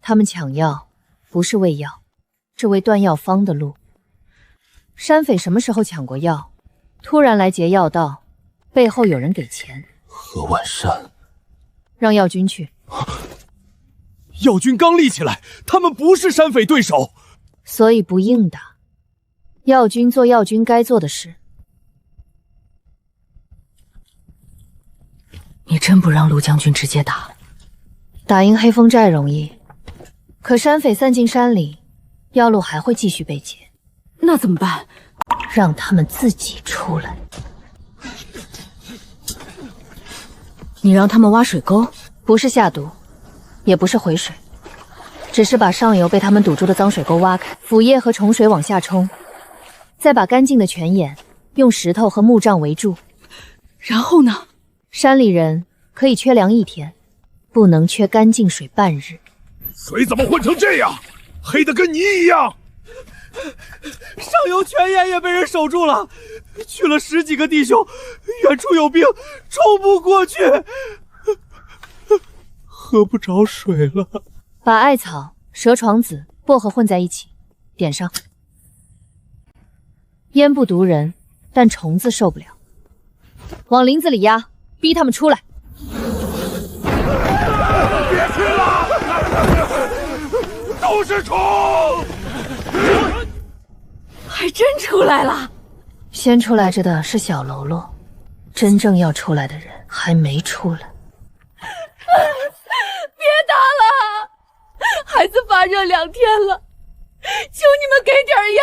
他们抢药不是为药，这为断药方的路。山匪什么时候抢过药？突然来劫药道，背后有人给钱。何万山，让药军去。药军刚立起来，他们不是山匪对手，所以不硬打。药军做药军该做的事。你真不让陆将军直接打？打赢黑风寨容易，可山匪散进山里，药路还会继续被劫。那怎么办？让他们自己出来。你让他们挖水沟，不是下毒，也不是回水，只是把上游被他们堵住的脏水沟挖开，腐液和虫水往下冲，再把干净的泉眼用石头和木杖围住。然后呢？山里人可以缺粮1天，不能缺干净水半日。水怎么混成这样，黑的跟泥一样？上游泉眼也被人守住了，去了10几个弟兄，远处有兵，冲不过去，喝不着水了。把艾草、蛇床子、薄荷混在一起，点上。烟不毒人，但虫子受不了。往林子里压，逼他们出来。别去了，都是虫！还真出来了。先出来着的是小喽啰，真正要出来的人还没出来。别打了，孩子发热2天了，求你们给点药。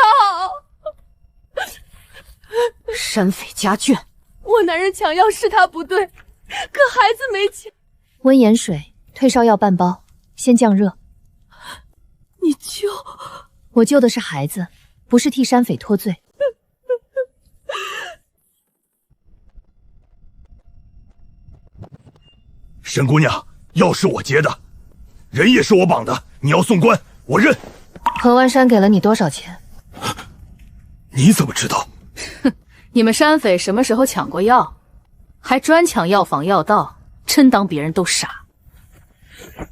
山匪家眷，我男人抢药是他不对，可孩子没钱。温盐水、退烧药半包，先降热。你我救的是孩子，不是替山匪脱罪。沈姑娘，药是我接的，人也是我绑的，你要送官，我认。何万山给了你多少钱？你怎么知道？哼，你们山匪什么时候抢过药？还专抢药房药道，真当别人都傻。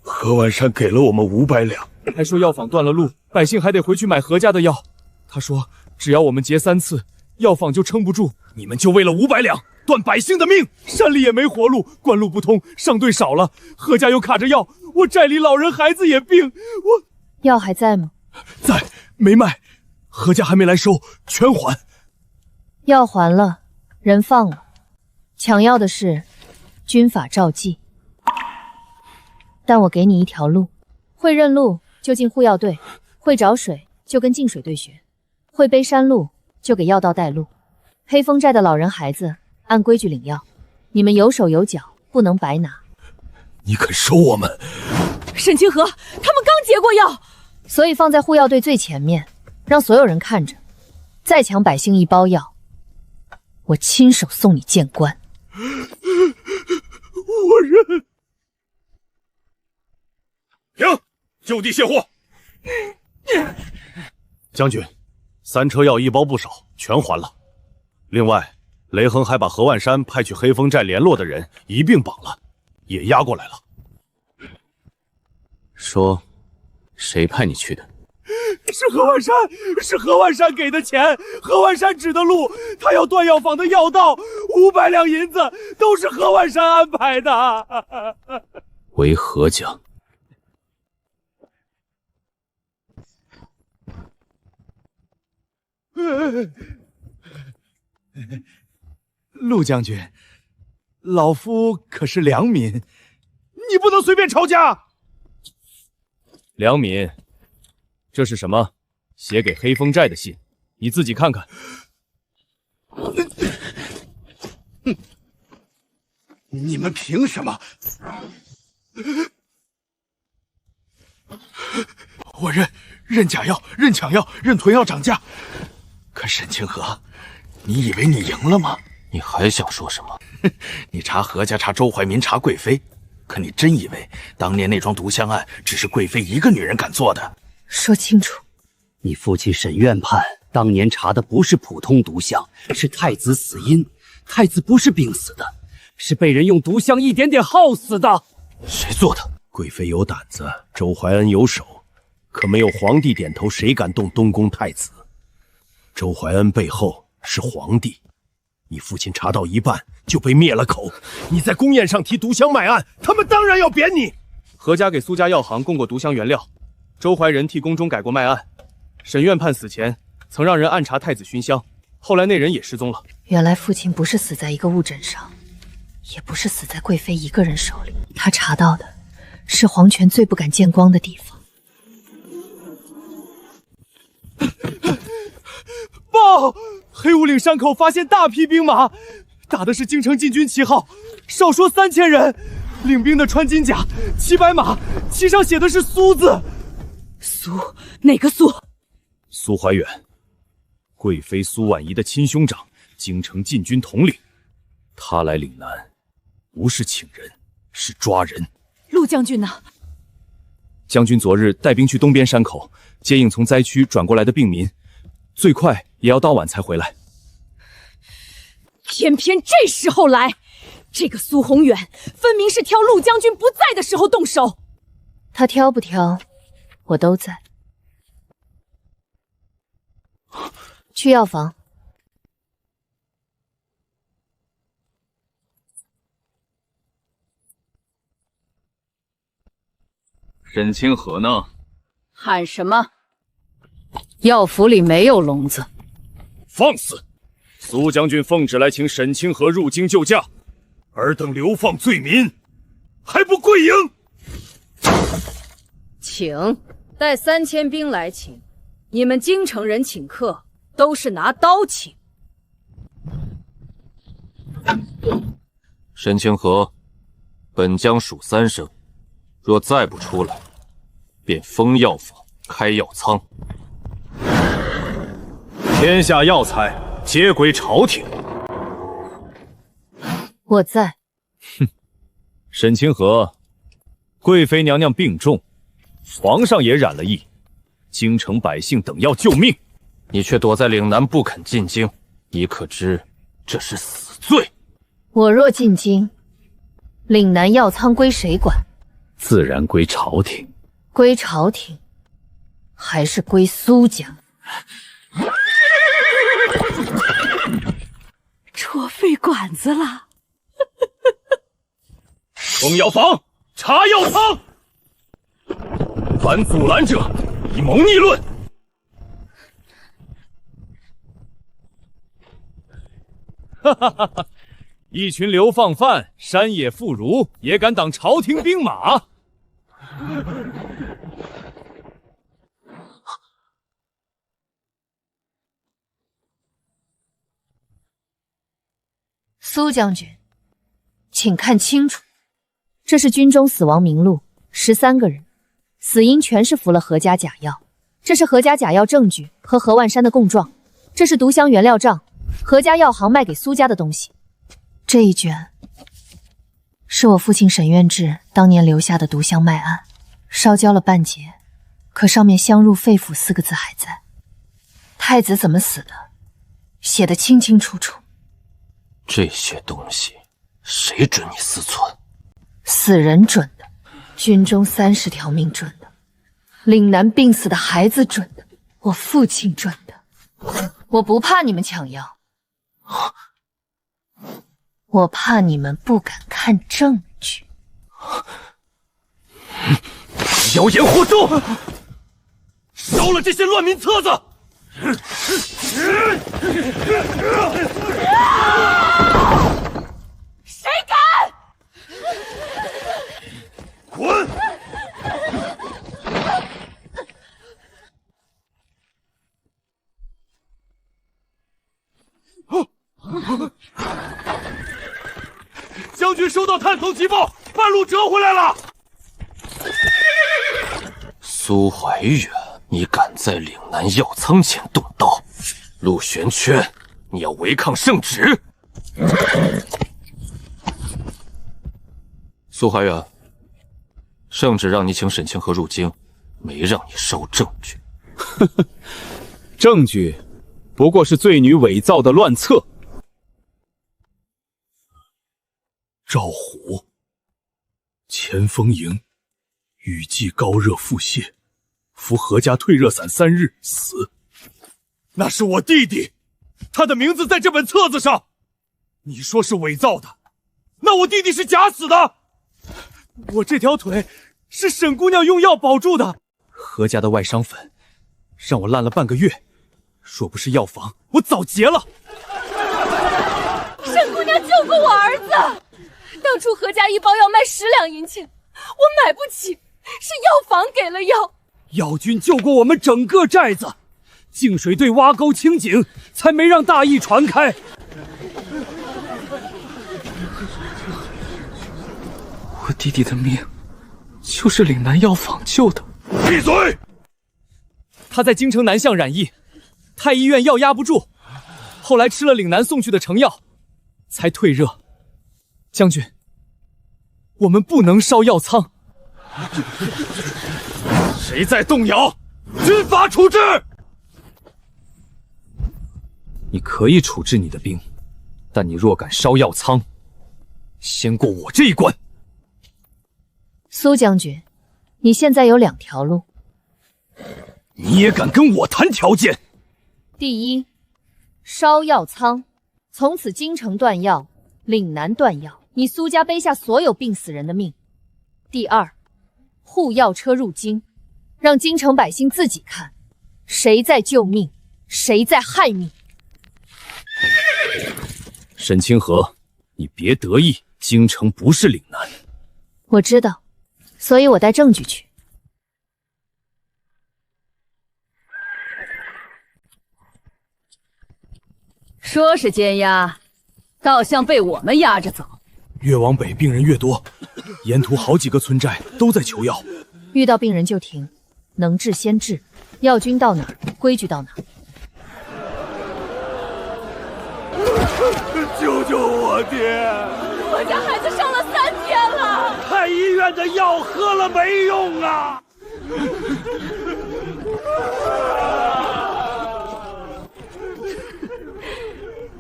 何万山给了我们500两，还说药坊断了路，百姓还得回去买何家的药。他说只要我们劫3次，药坊就撑不住。你们就为了500两断百姓的命？山里也没活路，官路不通，上队少了，何家又卡着药，我寨里老人孩子也病，药还在吗？在，没卖。何家还没来收，全还。药还了，人放了，抢药的事，军法照记。但我给你一条路，会认路就进护药队，会找水就跟净水队学，会背山路就给药道带路。黑风寨的老人孩子按规矩领药，你们有手有脚，不能白拿。你肯收我们？沈清河，他们刚劫过药，所以放在护药队最前面，让所有人看着。再抢百姓一包药，我亲手送你见官。我认。停，就地卸货。将军，3车药1包不少，全还了。另外，雷横还把何万山派去黑风寨联络的人一并绑了，也押过来了。说，谁派你去的？是何万山，是何万山给的钱，何万山指的路，他要断药坊的药道，500两银子都是何万山安排的。为何将？陆将军，老夫可是良民，你不能随便抄家。良民，这是什么？写给黑风寨的信，你自己看看。你们凭什么？我认假药，认抢药，认囤药涨价。可沈清河，你以为你赢了吗？你还想说什么？你查何家，查周怀民，查贵妃，可你真以为当年那桩毒香案只是贵妃一个女人敢做的？说清楚。你父亲沈院判当年查的不是普通毒香，是太子死因。太子不是病死的，是被人用毒香一点点耗死的。谁做的？贵妃有胆子，周怀恩有手，可没有皇帝点头，谁敢动东宫太子？周怀恩背后是皇帝，你父亲查到一半就被灭了口，你在宫宴上提毒香卖案，他们当然要贬你。何家给苏家药行供过毒香原料，周怀仁替宫中改过卖案。沈院判死前曾让人暗查太子熏香，后来那人也失踪了。原来父亲不是死在一个误诊上，也不是死在贵妃一个人手里，他查到的是皇权最不敢见光的地方。报！黑乌岭山口发现大批兵马，打的是京城禁军旗号，少说3000人，领兵的穿金甲，骑白马，旗上写的是苏字。苏？哪个苏？苏怀远，贵妃苏婉仪的亲兄长，京城禁军统领。他来岭南，不是请人，是抓人。陆将军呢？将军昨日带兵去东边山口，接应从灾区转过来的病民，最快也要到晚才回来。偏偏这时候来，这个苏宏远分明是挑陆将军不在的时候动手。他挑不挑，我都在。去药房。沈清河呢？喊什么？药府里没有笼子。放肆！苏将军奉旨来请沈清河入京救驾，尔等流放罪民，还不跪迎？请，带3000兵来请。你们京城人请客都是拿刀请。沈清河，本将数3声，若再不出来，便封药坊，开药仓。天下药材皆归朝廷。我在。沈清河，贵妃娘娘病重，皇上也染了疫，京城百姓等要救命，你却躲在岭南不肯进京，你可知这是死罪？我若进京，岭南药仓归谁管？自然归朝廷。归朝廷，还是归苏家？戳肺管子了！封药坊，查药仓，凡阻拦者，以谋逆论。哈哈哈哈！一群流放犯、山野妇孺，也敢挡朝廷兵马？苏将军，请看清楚，这是军中死亡名录，13个人，死因全是服了何家假药。这是何家假药证据和何万山的供状，这是毒香原料账，何家药行卖给苏家的东西。这一卷是我父亲沈渊志当年留下的毒香脉案，烧焦了半截，可上面香入肺腑4个字还在。太子怎么死的，写得清清楚楚。这些东西谁准你私存？死人准的，军中30条命准的，岭南病死的孩子准的，我父亲准的。我不怕你们抢药，我怕你们不敢看证据。妖言惑众，烧了这些乱民册子！谁敢？滚！将军收到探头急报，半路折回来了。苏怀远，你敢在岭南药仓前动刀？陆玄轩，你要违抗圣旨！苏怀远，圣旨让你请沈清河入京，没让你烧证据。证据不过是罪女伪造的乱册。赵虎，前锋营，雨季高热腹泻，服何家退热散3日死。那是我弟弟，他的名字在这本册子上。你说是伪造的，那我弟弟是假死的。我这条腿是沈姑娘用药保住的。何家的外伤粉让我烂了半个月，若不是药房，我早结了。沈姑娘救过我儿子，当初何家一包药卖10两银钱，我买不起，是药房给了药。药君救过我们整个寨子，净水队挖沟清井，才没让大疫传开。我弟弟的命就是岭南药坊救的。闭嘴！他在京城南巷染疫，太医院药压不住，后来吃了岭南送去的成药，才退热。将军，我们不能烧药仓。谁再动摇，军法处置。你可以处置你的兵，但你若敢烧药仓，先过我这一关。苏将军，你现在有2条路。你也敢跟我谈条件？第一，烧药仓，从此京城断药，岭南断药，你苏家背下所有病死人的命。第二，护药车入京，让京城百姓自己看，谁在救命，谁在害命。沈清河，你别得意，京城不是岭南。我知道，所以我带证据去。说是监押，倒像被我们压着走。越往北病人越多，沿途好几个村寨都在求药。遇到病人就停，能治先治，药军到哪儿，规矩到哪儿。救救我爹！我家孩子伤了3天了，太医院的药喝了没用啊！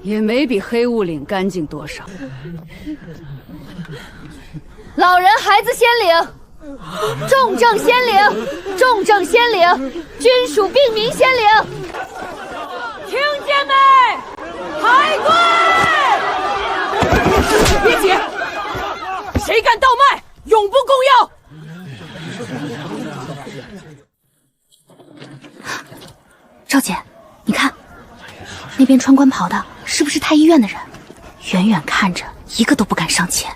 也没比黑雾岭干净多少。老人孩子先领，重症先领，重症先领，军属病民先领。听见没？抬柜！别急，谁敢倒卖，永不供药。赵姐，你看，那边穿官袍的是不是太医院的人？远远看着，一个都不敢上前。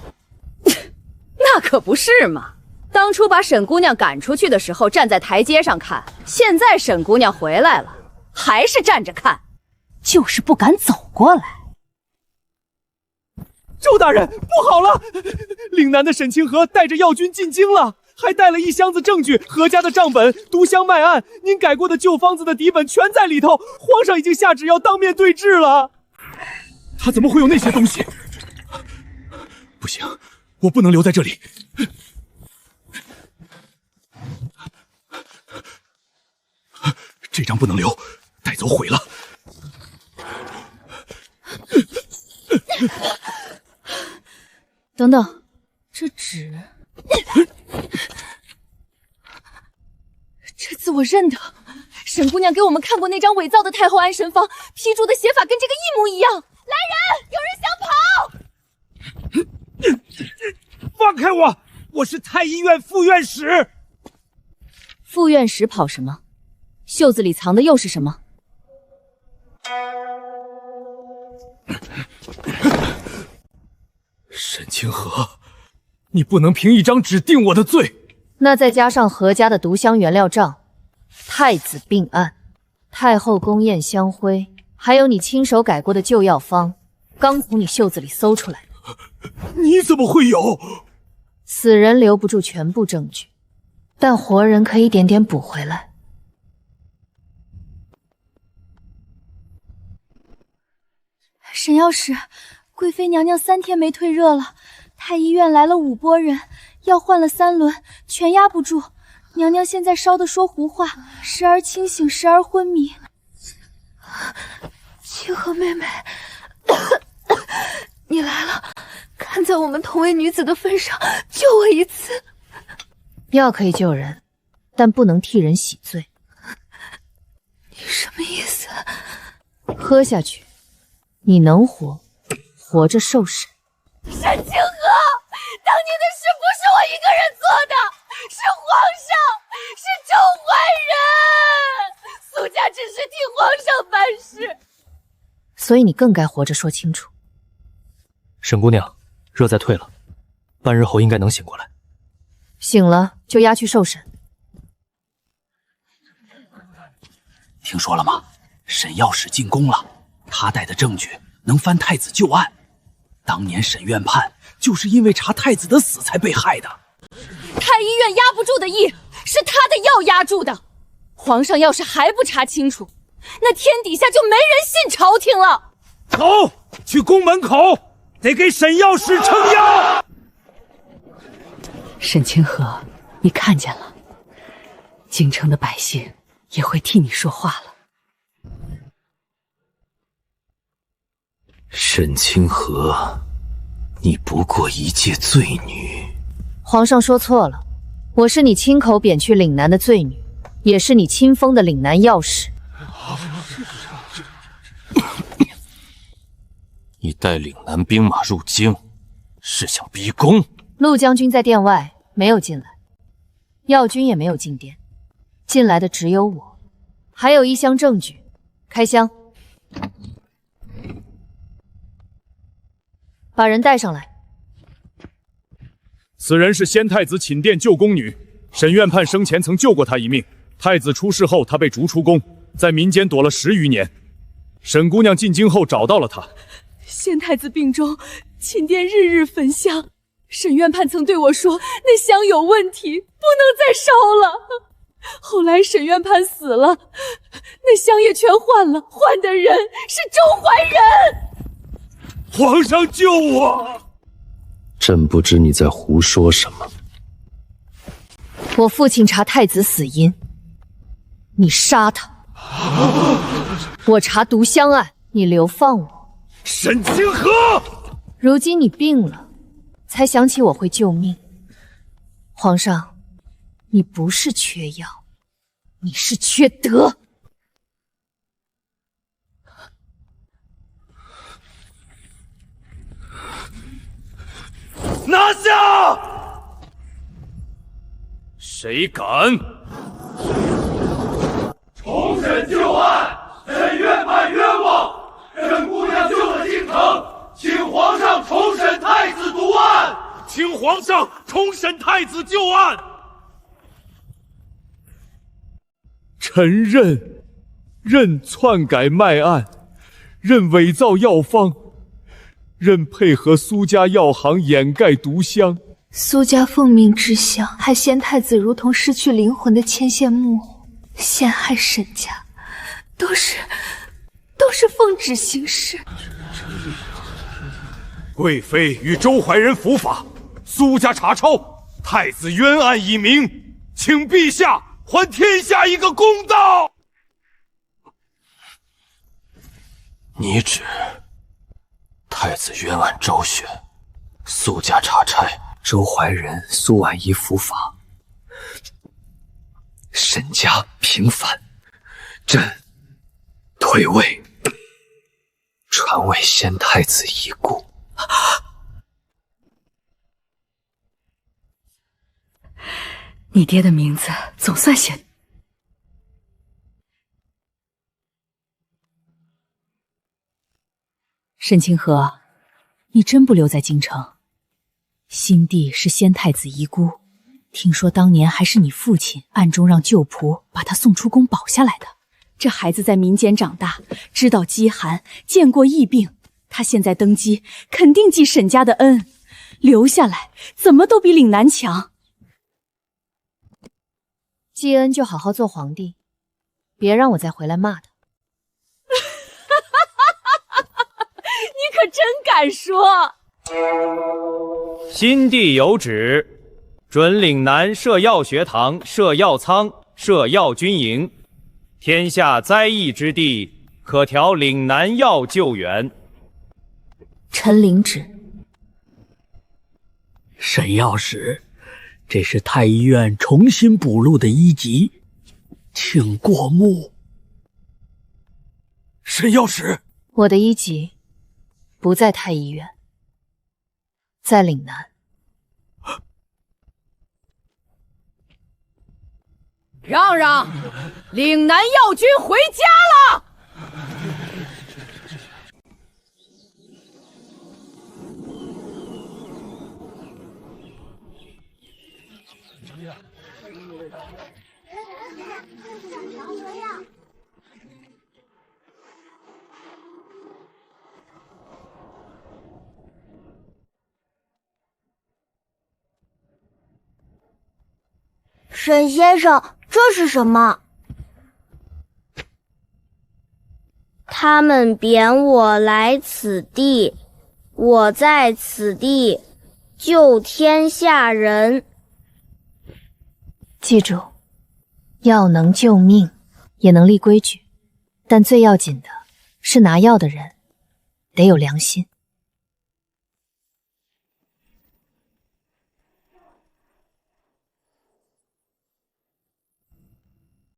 那可不是嘛！当初把沈姑娘赶出去的时候，站在台阶上看；现在沈姑娘回来了，还是站着看，就是不敢走过来。周大人，不好了！岭南的沈清河带着药军进京了，还带了1箱子证据，何家的账本、毒香卖案，您改过的旧方子的底本全在里头。皇上已经下旨要当面对质了。他怎么会有那些东西？不行，我不能留在这里。这张不能留，带走毁了。等等，这纸，这字我认得，沈姑娘给我们看过那张伪造的太后安神方，批注的写法跟这个一模一样。来人，有人想跑！放开我！我是太医院副院使。副院使跑什么？袖子里藏的又是什么？沈清河，你不能凭一张纸定我的罪。那再加上何家的毒香原料账、太子病案、太后宫宴香灰，还有你亲手改过的旧药方，刚从你袖子里搜出来的。你怎么会有？死人留不住全部证据，但活人可以点点补回来。沈药师，贵妃娘娘3天没退热了，太医院来了5波人，药换了3轮，全压不住。娘娘现在烧得说胡话，时而清醒，时而昏迷。清河妹妹，你来了，看在我们同为女子的份上，救我一次。药可以救人，但不能替人洗罪。你什么意思？喝下去，你能活着受审。沈清河，当年的事不是我一个人做的，是皇上，是众坏人。苏家只是替皇上办事，所以你更该活着说清楚。沈姑娘，热在退了，半日后应该能醒过来。醒了就押去受审。听说了吗？沈药使进宫了，他带的证据能翻太子旧案。当年沈院判就是因为查太子的死才被害的。太医院压不住的疫，是他的药压住的。皇上要是还不查清楚，那天底下就没人信朝廷了。走，去宫门口，得给沈药师撑腰。沈清河，你看见了，京城的百姓也会替你说话了。沈清河，你不过一介罪女。皇上说错了，我是你亲口贬去岭南的罪女，也是你亲封的岭南药使。你带岭南兵马入京，是想逼宫？陆将军在殿外没有进来，药军也没有进殿，进来的只有我，还有1箱证据。开箱，把人带上来。此人是先太子寝殿旧宫女，沈院判生前曾救过她一命。太子出事后，她被逐出宫，在民间躲了10余年。沈姑娘进京后找到了她。县太子病中，寝殿日日焚香。沈院判曾对我说，那香有问题，不能再烧了。后来沈院判死了，那香也全换了，换的人是周怀仁。皇上救我！朕不知你在胡说什么。我父亲查太子死因，你杀他；我查毒香案，你流放我。沈清河，如今你病了，才想起我会救命。皇上，你不是缺药，你是缺德。拿下！谁敢？重审旧案，沈院判冤枉，沈姑娘救了京城，请皇上重审太子毒案，请皇上重审太子旧案。臣认篡改卖案，认伪造药方，认配合苏家药行掩盖毒香。苏家奉命制香，害县太子如同失去灵魂的牵线木偶，陷害沈家，都是奉旨行事。贵妃与周怀仁伏法，苏家查抄，太子冤案已明，请陛下还天下一个公道。你指太子冤案昭雪，苏家查差，周怀仁、苏婉仪伏法，沈家平反，朕退位，传位先太子遗孤。你爹的名字总算写。沈清河，你真不留在京城？新帝是先太子遗孤，听说当年还是你父亲暗中让旧仆把他送出宫保下来的。这孩子在民间长大，知道饥寒，见过疫病，他现在登基，肯定记沈家的恩，留下来怎么都比岭南强。记恩就好好做皇帝，别让我再回来骂他。你可真敢说！新帝有旨，准岭南设药学堂、设药仓、设药军营，天下灾疫之地，可调岭南药救援。臣领旨。沈药师，这是太医院重新补录的医籍，请过目。沈药师，我的医籍不在太医院，在岭南。让让，岭南药军回家了。沈先生，这是什么？他们贬我来此地，我在此地救天下人。记住，药能救命，也能立规矩，但最要紧的是拿药的人得有良心。